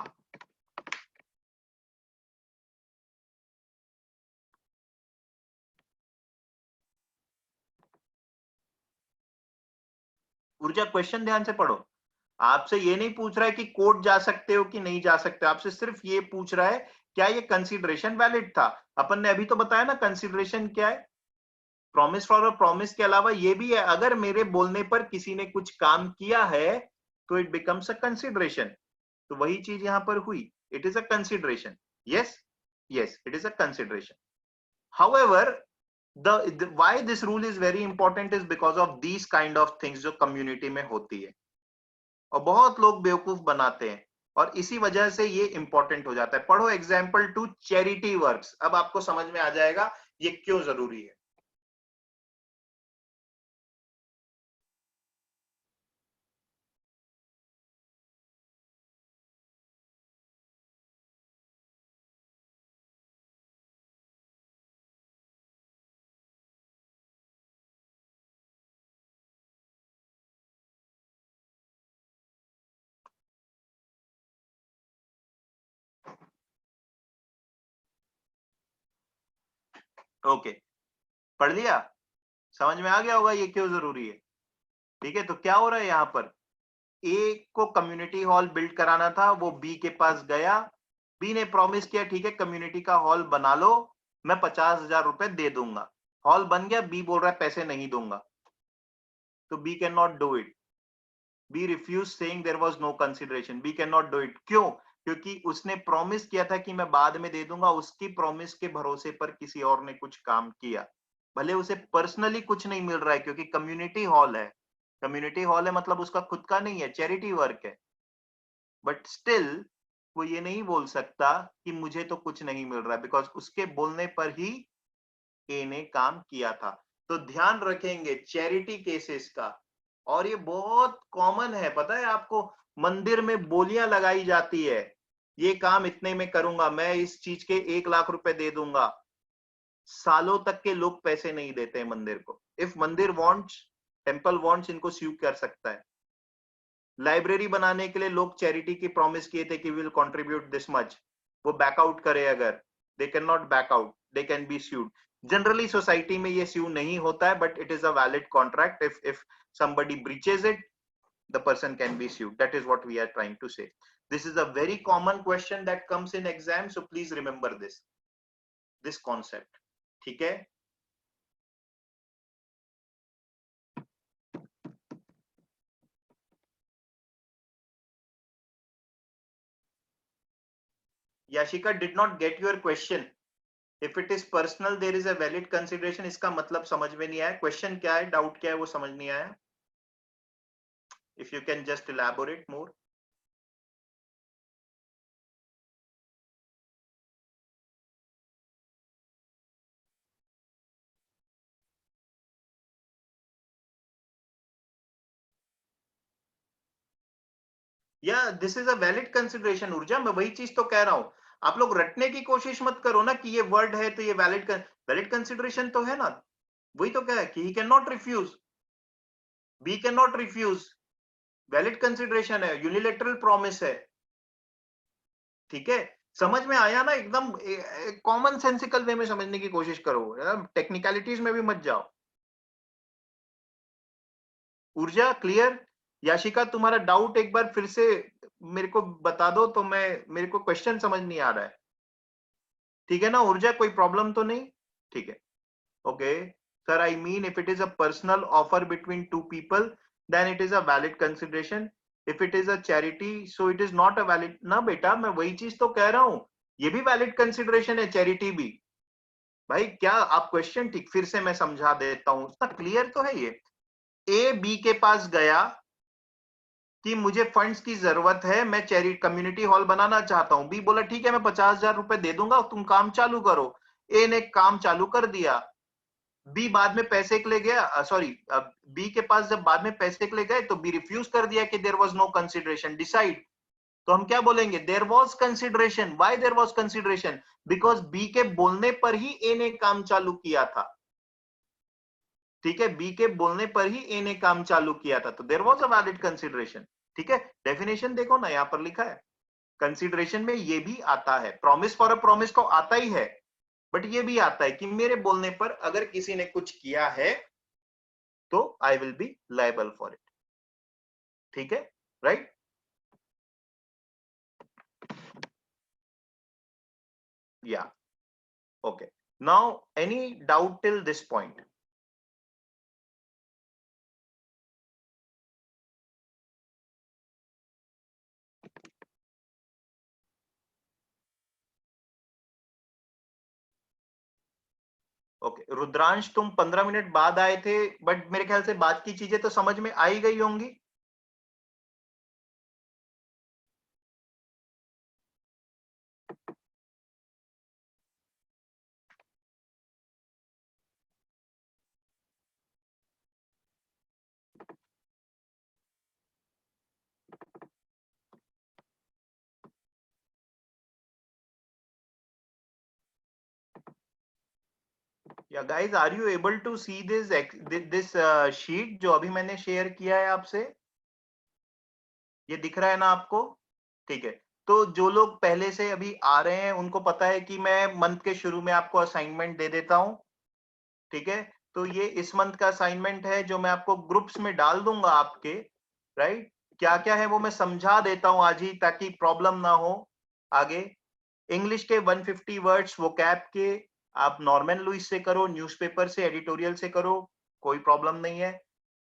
ऊर्जा क्वेश्चन ध्यान से पढ़ो, आपसे ये नहीं पूछ रहा है कि कोर्ट जा सकते हो कि नहीं जा सकते, आपसे सिर्फ ये पूछ रहा है क्या ये कंसिडरेशन वैलिड था। अपन ने अभी तो बताया ना कंसिडरेशन क्या है, प्रॉमिस फॉर अ प्रॉमिस के अलावा ये भी है, अगर मेरे बोलने पर किसी ने कुछ काम किया है तो इट बिकम्स अ कंसिडरेशन। तो वही चीज यहां पर हुई, it is a consideration. Yes yes, it is a consideration. However why this rule is very important is because of these kind of things जो कम्युनिटी में होती है और बहुत लोग बेवकूफ बनाते हैं, और इसी वजह से ये इंपॉर्टेंट हो जाता है। पढ़ो एग्जाम्पल 2 चैरिटी वर्क्स, अब आपको समझ में आ जाएगा ये क्यों जरूरी है। ओके, पढ़ लिया, समझ में आ गया होगा ये क्यों जरूरी है। ठीक है, तो क्या हो रहा है यहाँ पर, ए को कम्युनिटी हॉल बिल्ड कराना था, वो बी के पास गया, बी ने प्रॉमिस किया ठीक है कम्युनिटी का हॉल बना लो, मैं 50,000 रुपए दे दूंगा। हॉल बन गया, बी बोल रहा है पैसे नहीं दूंगा, तो B can not do it. B refuse saying there was no consideration, B can not do it. क्यों? क्योंकि उसने प्रॉमिस किया था कि मैं बाद में दे दूंगा, उसकी प्रॉमिस के भरोसे पर किसी और ने कुछ काम किया, भले उसे पर्सनली कुछ नहीं मिल रहा है क्योंकि कम्युनिटी हॉल है, कम्युनिटी हॉल है मतलब उसका खुद का नहीं है, चैरिटी वर्क है, बट स्टिल वो ये नहीं बोल सकता कि मुझे तो कुछ नहीं मिल रहा है, बिकॉज उसके बोलने पर ही ए ने काम किया था। तो ध्यान रखेंगे चैरिटी केसेस का, और ये बहुत कॉमन है, पता है आपको, मंदिर में बोलियां लगाई जाती है, ये काम इतने में करूंगा, मैं इस चीज के 1 लाख रुपए दे दूंगा। सालों तक के लोग पैसे नहीं देते हैं मंदिर को। इफ मंदिर वांट्स, टेम्पल वांट्स, इनको स्यू कर सकता है। लाइब्रेरी बनाने के लिए लोग चैरिटी की प्रॉमिस किए थे कि विल कंट्रीब्यूट दिस मच, वो बैकआउट करे अगर, they can not back out, they can be sued. Generally society में ये स्यू नहीं होता है, but it is a valid contract. If somebody breaches it, the person can be sued. That is what we are trying to say. This is a very common question that comes in exam, so please remember this concept. ठीक है? Yashika did not get your question. If it is personal, there is a valid consideration. इसका मतलब समझ में नहीं आया। Question क्या है, doubt क्या है, वो समझ नहीं आया। If you can just elaborate more. Yeah, this is a valid consideration ऊर्जा, मैं वही चीज तो कह रहा हूं। आप लोग रटने की कोशिश मत करो ना कि ये वर्ड है तो ये वैलिड कंसिडरेशन तो है ना। वही तो क्या है कि he cannot refuse, B cannot refuse, valid consideration है, यूनिलैटरल प्रॉमिस है। ठीक है, समझ में आया ना? एकदम कॉमन सेंसिकल वे में समझने की कोशिश करो, टेक्निकलिटीज में भी मत जाओ। ऊर्जा क्लियर? याशिका तुम्हारा डाउट एक बार फिर से मेरे को बता दो, तो मेरे को क्वेश्चन समझ नहीं आ रहा है। ठीक है ना ऊर्जा, कोई प्रॉब्लम तो नहीं? ठीक है, okay sir, I mean if it is a personal offer between two people then it is a valid consideration. If it is a charity so it is not a valid ना बेटा, मैं वही चीज तो कह रहा हूं, ये भी वैलिड कंसिडरेशन है, चैरिटी भी। भाई क्या आप क्वेश्चन, ठीक फिर से मैं समझा देता हूं, इतना क्लियर तो है ये। ए बी के पास गया कि मुझे फंड्स की जरूरत है, मैं चैरिटी कम्युनिटी हॉल बनाना चाहता हूं। बी बोला ठीक है, मैं 50,000 रुपए दे दूंगा, तुम काम चालू करो। ए ने काम चालू कर दिया। बी बाद में पैसे के लिए गया, सॉरी, बी के पास जब बाद में पैसे के लिए गए तो बी रिफ्यूज कर दिया कि there was no consideration, decide. तो हम क्या बोलेंगे? There was consideration. Why there was consideration? Because B के बोलने पर ही ए ने काम चालू किया था। ठीक है, बी के बोलने पर ही ए ने काम चालू किया था, तो there was a valid consideration. ठीक है, डेफिनेशन देखो ना, यहां पर लिखा है। कंसिडरेशन में ये भी आता है, प्रॉमिस फॉर अ प्रॉमिस तो आता ही है, बट ये भी आता है कि मेरे बोलने पर अगर किसी ने कुछ किया है तो I will be liable for it. ठीक है, राइट? या okay, now any doubt till this point? Okay, Rudransh तुम 15 मिनट बाद आए थे, बट मेरे ख्याल से बात की चीजें तो समझ में आ ही गई होंगी। या guys, are you able to see this sheet जो अभी मैंने शेयर किया है आपसे? ये दिख रहा है ना आपको? ठीक है, तो जो लोग पहले से अभी आ रहे हैं उनको पता है कि मैं मंथ के शुरू में आपको असाइनमेंट दे देता हूं। ठीक है, तो ये इस मंथ का असाइनमेंट है जो मैं आपको ग्रुप्स में डाल दूंगा आपके, राइट? क्या क्या है वो मैं समझा देता हूं आज ही, ताकि प्रॉब्लम ना हो आगे। इंग्लिश के 150 वर्ड्स वो कैप के आप नॉर्मन लुइस से करो, न्यूज़पेपर से, एडिटोरियल से करो, कोई प्रॉब्लम नहीं है।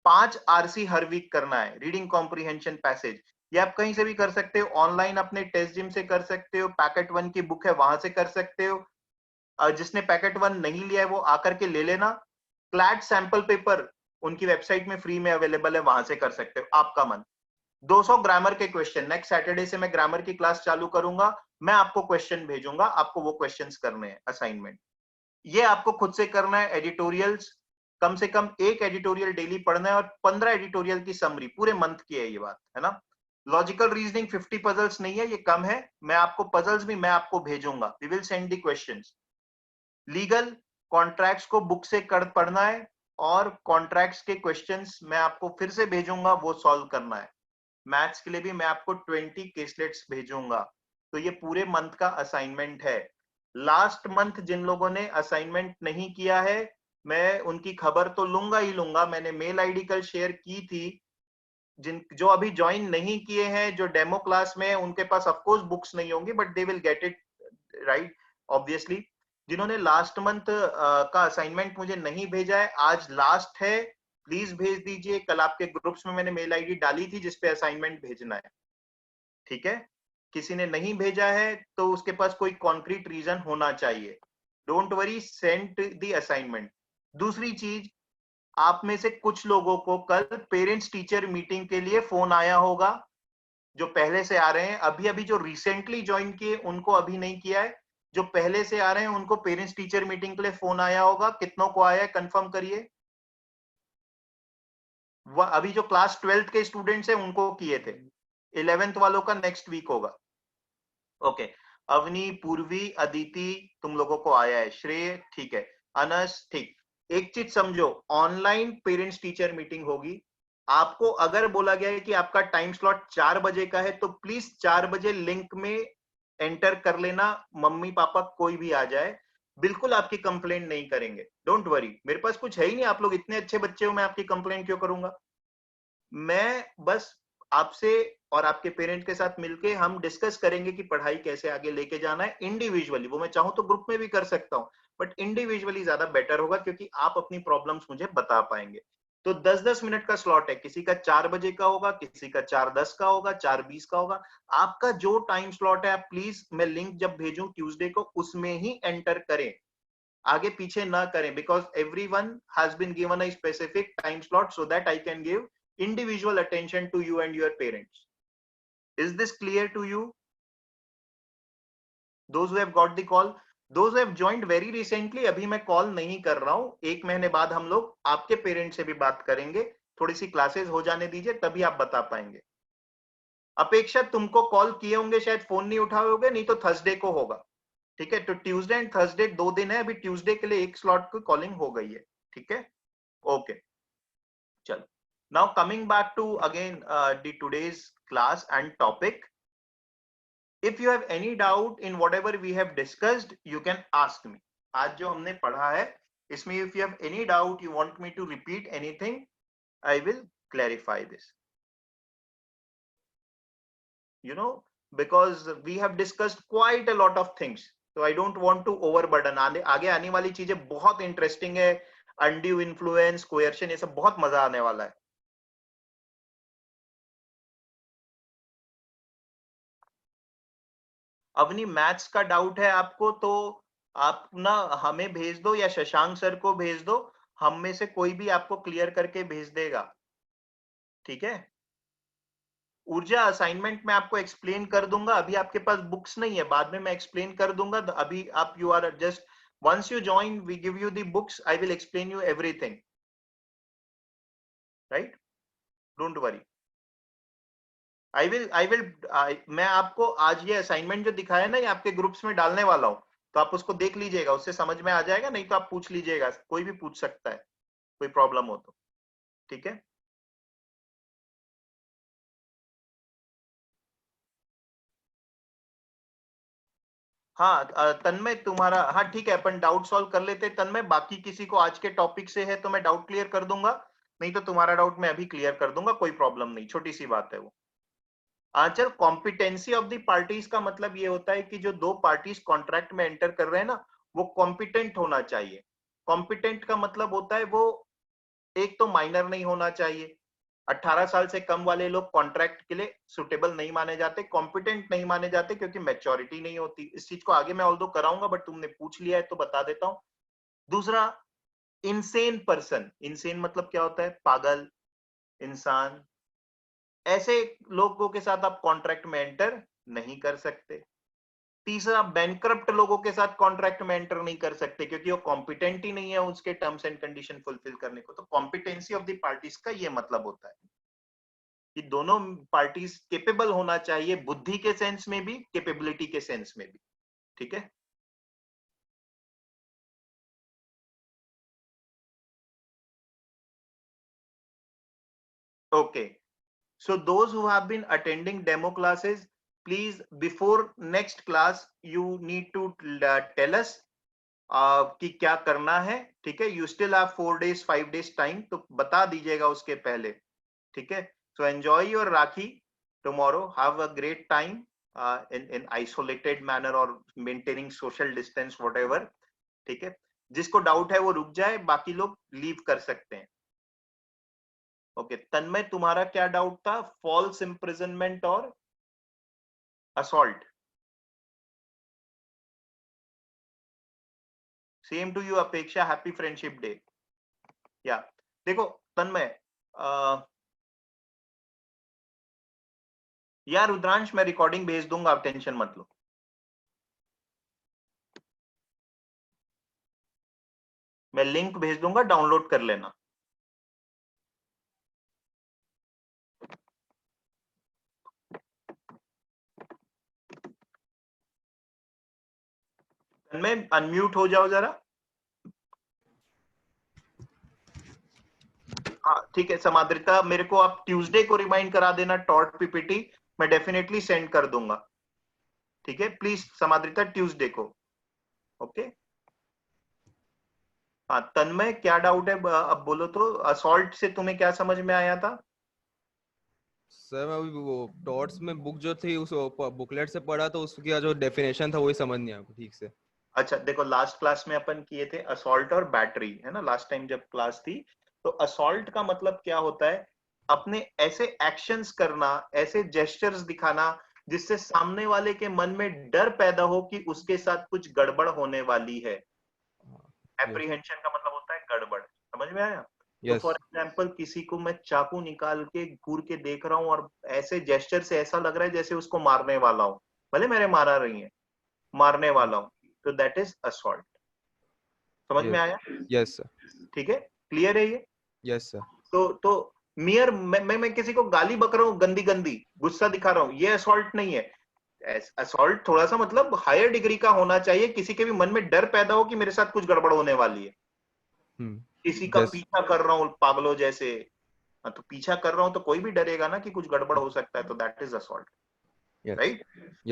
5 आरसी हर वीक करना है, रीडिंग कॉम्प्रिहेंशन पैसेज। ये आप कहीं से भी कर सकते हो, ऑनलाइन अपने टेस्ट जिम से कर सकते हो, पैकेट 1 की बुक है वहां से कर सकते हो। जिसने पैकेट 1 नहीं लिया है वो आकर के ले लेना। क्लैट सैंपल पेपर उनकी वेबसाइट में फ्री में अवेलेबल है, वहां से कर सकते हो, आपका मन। 200 ग्रामर के क्वेश्चन, नेक्स्ट सैटरडे से मैं ग्रामर की क्लास चालू करूंगा, मैं आपको क्वेश्चन भेजूंगा, आपको वो क्वेश्चंस करने हैं असाइनमेंट। ये आपको खुद से करना है। एडिटोरियल्स, कम से कम एक एडिटोरियल डेली पढ़ना है, और 15 एडिटोरियल की समरी पूरे मंथ की है, ये बात है ना। लॉजिकल रीजनिंग 50 पजल्स नहीं है, ये कम है। मैं आपको पजल्स भी मैं आपको भेजूंगा, we will send the questions. Legal contracts को बुक से कर पढ़ना है और कॉन्ट्रैक्ट्स के क्वेश्चंस मैं आपको फिर से भेजूंगा, वो सॉल्व करना है। मैथ्स के लिए भी मैं आपको 20 केसलेट्स भेजूंगा। तो ये पूरे मंथ का असाइनमेंट है। लास्ट मंथ जिन लोगों ने असाइनमेंट नहीं किया है, मैं उनकी खबर तो लूंगा ही लूंगा। मैंने मेल आईडी कल शेयर की थी। जिन जो अभी ज्वाइन नहीं किए हैं, जो डेमो क्लास में है, उनके पास ऑफ कोर्स बुक्स नहीं होंगी, but they will get it right obviously. जिन्होंने लास्ट मंथ का असाइनमेंट मुझे नहीं भेजा है, आज लास्ट है, प्लीज भेज दीजिए। कल आपके ग्रुप्स में मैंने मेल आईडी डाली थी जिसपे असाइनमेंट भेजना है, ठीक है। किसी ने नहीं भेजा है तो उसके पास कोई कॉन्क्रीट रीजन होना चाहिए। Don't worry, send the assignment. दूसरी चीज, आप में से कुछ लोगों को कल पेरेंट्स टीचर मीटिंग के लिए फोन आया होगा, जो पहले से आ रहे हैं। अभी अभी जो रिसेंटली ज्वाइन किए उनको अभी नहीं किया है, जो पहले से आ रहे हैं उनको पेरेंट्स टीचर मीटिंग के लिए फोन आया होगा। कितनों को आया है कंफर्म करिए। अभी जो क्लास 12th के स्टूडेंट्स हैं उनको किए थे, 11th वालों का नेक्स्ट वीक होगा। ओके, अवनी, पूर्वी, अदिति, तुम लोगों को आया है। श्रेय ठीक है, अनस ठीक। एक चीज समझो, ऑनलाइन पेरेंट्स टीचर मीटिंग होगी। आपको अगर बोला गया है कि आपका टाइम स्लॉट 4 बजे का है, तो प्लीज 4 बजे लिंक में एंटर कर लेना। मम्मी पापा कोई भी आ जाए, बिल्कुल आपकी कंप्लेंट नहीं करेंगे। डोंट वरी, मेरे पास कुछ है ही नहीं, आप लोग इतने अच्छे बच्चे हो, मैं आपकी कंप्लेंट क्यों करूंगा। मैं बस आपसे और आपके पेरेंट के साथ मिलके हम डिस्कस करेंगे कि पढ़ाई कैसे आगे लेके जाना है इंडिविजुअली। वो मैं चाहूं तो ग्रुप में भी कर सकता हूं, बट इंडिविजुअली ज्यादा बेटर होगा, क्योंकि आप अपनी प्रॉब्लम्स मुझे बता पाएंगे। तो 10-10 मिनट का स्लॉट है, किसी का 4 बजे का होगा, किसी का 4:10 का होगा, 4:20 का होगा। आपका जो टाइम स्लॉट है, आप प्लीज, मैं लिंक जब भेजूं ट्यूसडे को, उसमें ही एंटर करें, आगे पीछे ना करें, because everyone has been given a specific time slot so that I can give individual attention to you and your parents. Is this clear to you? Those who have got the call, those who have joined very recently, अभी मैं call नहीं कर रहा हूं। 1 महीने बाद हम लोग आपके पेरेंट्स से भी बात करेंगे, थोड़ी सी क्लासेस हो जाने दीजिए, तभी आप बता पाएंगे। अपेक्षा, तुमको कॉल किए होंगे, शायद फोन नहीं उठाए होंगे, नहीं तो थर्सडे को होगा, ठीक है। तो ट्यूसडे एंड थर्सडे 2 दिन है, अभी ट्यूसडे के लिए 1 स्लॉट की कॉलिंग हो गई है, ठीक है। ओके, चलो। Now coming back to again the today's class and topic. If you have any doubt in whatever we have discussed, you can ask me. आज जो हमने पढ़ा है, इसमें if you have any doubt, you want me to repeat anything, I will clarify this. You know, because we have discussed quite a lot of things, so I don't want to overburden. आगे आने वाली चीजें बहुत interesting है, undue influence, coercion, ये सब बहुत मजा आने वाला है। अवनी, मैथ्स का डाउट है आपको तो आप ना हमें भेज दो या शशांक सर को भेज दो, हम में से कोई भी आपको क्लियर करके भेज देगा, ठीक है। ऊर्जा, असाइनमेंट में आपको एक्सप्लेन कर दूंगा, अभी आपके पास बुक्स नहीं है, बाद में मैं एक्सप्लेन कर दूंगा। अभी आप you are just, once you join we give you the books, I will explain you everything, right, don't worry. I will मैं आपको आज ये असाइनमेंट जो दिखाया ना, ये आपके ग्रुप्स में डालने वाला हूं, तो आप उसको देख लीजिएगा, उससे समझ में आ जाएगा, नहीं तो आप पूछ लीजिएगा, कोई भी पूछ सकता है, कोई प्रॉब्लम हो तो, ठीक है। हाँ तन्मय, तुम्हारा, हाँ ठीक है, अपन डाउट सॉल्व कर लेते हैं। तन्मय, बाकी किसी को आज के टॉपिक से है तो मैं डाउट क्लियर कर दूंगा, नहीं तो तुम्हारा डाउट मैं अभी क्लियर कर दूंगा, कोई प्रॉब्लम नहीं, छोटी सी बात है वो। आंचल, कॉम्पिटेंसी ऑफ द पार्टीज का मतलब ये होता है कि जो 2 पार्टीज कॉन्ट्रैक्ट में एंटर कर रहे हैं ना, वो कॉम्पिटेंट होना चाहिए। कॉम्पिटेंट का मतलब होता है वो एक तो माइनर नहीं होना चाहिए, 18 साल से कम वाले लोग कॉन्ट्रैक्ट के लिए सुटेबल नहीं माने जाते, कॉम्पिटेंट नहीं माने जाते, क्योंकि मैच्योरिटी नहीं होती। इस चीज को आगे मैं ऑल्दो कराऊंगा, बट तुमने पूछ लिया है तो बता देता हूं। दूसरा, इनसेन पर्सन, इनसेन मतलब क्या होता है, पागल इंसान, ऐसे लोगों के साथ आप कॉन्ट्रैक्ट में एंटर नहीं कर सकते। तीसरा, बैंकरप्ट लोगों के साथ कॉन्ट्रैक्ट में एंटर नहीं कर सकते, क्योंकि वो कॉम्पिटेंट ही नहीं है उसके टर्म्स एंड कंडीशन फुलफिल करने को। तो कॉम्पिटेंसी ऑफ द पार्टीज का ये मतलब होता है। कि दोनों पार्टीज केपेबल होना चाहिए, बुद्धि के सेंस में भी, कैपेबिलिटी के सेंस में भी, ठीक है। Okay, so those who have been attending demo classes, please before next class you need to tell us कि क्या करना है, ठीक है। You still have 4 days 5 days time, तो बता दीजिएगा उसके पहले, ठीक है। So enjoy your Rakhi tomorrow, have a great time in isolated manner or maintaining social distance whatever, ठीक है। जिसको डाउट है वो रुक जाए, बाकी लोग लीव कर सकते हैं। ओके, तन्मय तुम्हारा क्या डाउट था? फॉल्स इम्प्रिजनमेंट और असॉल्ट। सेम टू यू अपेक्षा, हैप्पी फ्रेंडशिप डे। या देखो तन्मय, यार रुद्रांश मैं रिकॉर्डिंग भेज दूंगा, आप टेंशन मत लो। मैं लिंक भेज दूंगा, डाउनलोड कर लेना। तन्मय अनम्यूट हो जाओ जरा। हाँ ठीक है। समाद्रिता मेरे को आप ट्यूसडे को रिमाइंड करा देना, टॉट पीपीटी मैं डेफिनेटली सेंड कर दूंगा, ठीक है। प्लीज समाद्रिता ट्यूसडे को, ओके। हाँ तन्मय क्या डाउट है, अब बोलो तो। असॉल्ट से तुम्हें क्या समझ में आया था? सर मैं अभी वो डॉट्स में बुक जो थी उस बुकलेट से पढ़ा तो उसका जो डेफिनेशन था वही समझ नहीं आया ठीक से। अच्छा देखो, लास्ट क्लास में अपन किए थे असॉल्ट और बैटरी, है ना, लास्ट टाइम जब क्लास थी। तो असॉल्ट का मतलब क्या होता है? अपने ऐसे एक्शंस करना, ऐसे जेस्चर्स दिखाना जिससे सामने वाले के मन में डर पैदा हो कि उसके साथ कुछ गड़बड़ होने वाली है। एप्रीहेंशन का मतलब होता है गड़बड़, समझ में आया? तो फॉर एग्जाम्पल किसी को मैं चाकू निकाल के घूर के देख रहा हूँ और ऐसे जेस्चर से ऐसा लग रहा है जैसे उसको मारने वाला हूँ, भले मेरे मारा रही है, मारने वाला हूँ, तो दैट इज असॉल्ट। समझ में आया? Yes sir. ठीक है, क्लियर है ये? Yes sir. तो मियर मैं किसी को गाली बक रहा हूँ, गंदी गंदी गुस्सा दिखा रहा हूँ, ये असॉल्ट नहीं है। असॉल्ट थोड़ा सा मतलब हायर डिग्री का होना चाहिए, किसी के भी मन में डर पैदा हो कि मेरे साथ कुछ गड़बड़ होने वाली है। किसी का पीछा कर रहा हूँ पागलों जैसे, तो पीछा कर रहा हूं तो कोई भी डरेगा ना कि कुछ गड़बड़ हो सकता है, तो that is assault, right?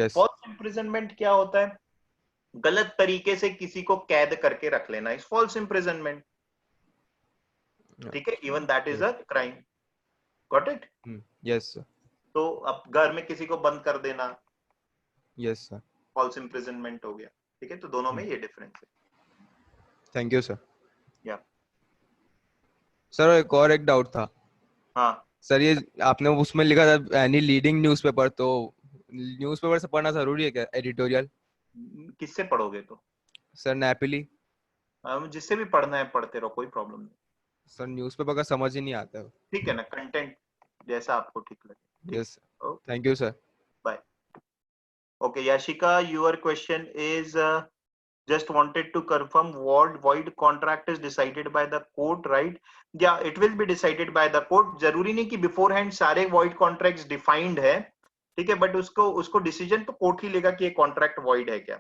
False imprisonment क्या होता है? गलत तरीके से किसी को कैद करके रख लेना इज फॉल्स इम्प्रिजनमेंट, ठीक है। Even that is a crime, got it? Yes sir. तो अब घर में किसी को बंद कर देना, यस सर, फॉल्स इम्प्रिजनमेंट हो गया, ठीक है। तो दोनों में ये डिफरेंस है। Thank you sir. या सर एक और एक डाउट था। हाँ सर ये आपने उसमें लिखा था एनी लीडिंग न्यूज़पेपर, तो न्यूज़पेपर से पढ़ना जरूरी है क्या एडिटोरियल? किससे पढ़ोगे? तो सर नेपली। जिससे भी पढ़ना है पढ़ते रहो, कोई प्रॉब्लम नहीं। सर न्यूज़पेपर का समझ ही नहीं आता है। ठीक है ना, कंटेंट जैसा आपको ठीक लगे। Yes, thank you sir. Bye. Okay, Yashika, your question is just wanted to confirm what void contract is decided by the court, right? Yeah, it will be decided by the court. जरूरी नहीं कि beforehand सारे void contracts defined है, ठीक है, but उसको decision तो court ही लेगा कि ये contract void है क्या।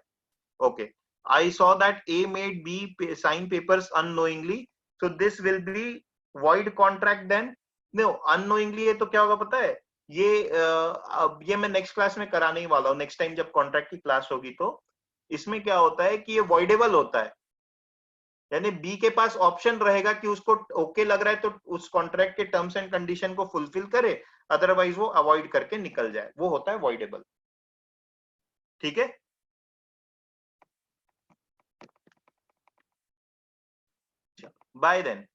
Okay, I saw that A made B sign papers unknowingly, so this will be void contract then? No, unknowingly है तो क्या होगा पता है? ये मैं नेक्स्ट क्लास में कराने ही वाला हूँ, नेक्स्ट टाइम जब कॉन्ट्रैक्ट की क्लास होगी। तो इसमें क्या होता है कि ये वॉइडेबल होता है, यानी बी के पास ऑप्शन रहेगा कि उसको ओके लग रहा है तो उस कॉन्ट्रैक्ट के टर्म्स एंड कंडीशन को फुलफिल करे, अदरवाइज वो अवॉइड करके निकल जाए, वो होता है वॉइडेबल, ठीक है। Bye then.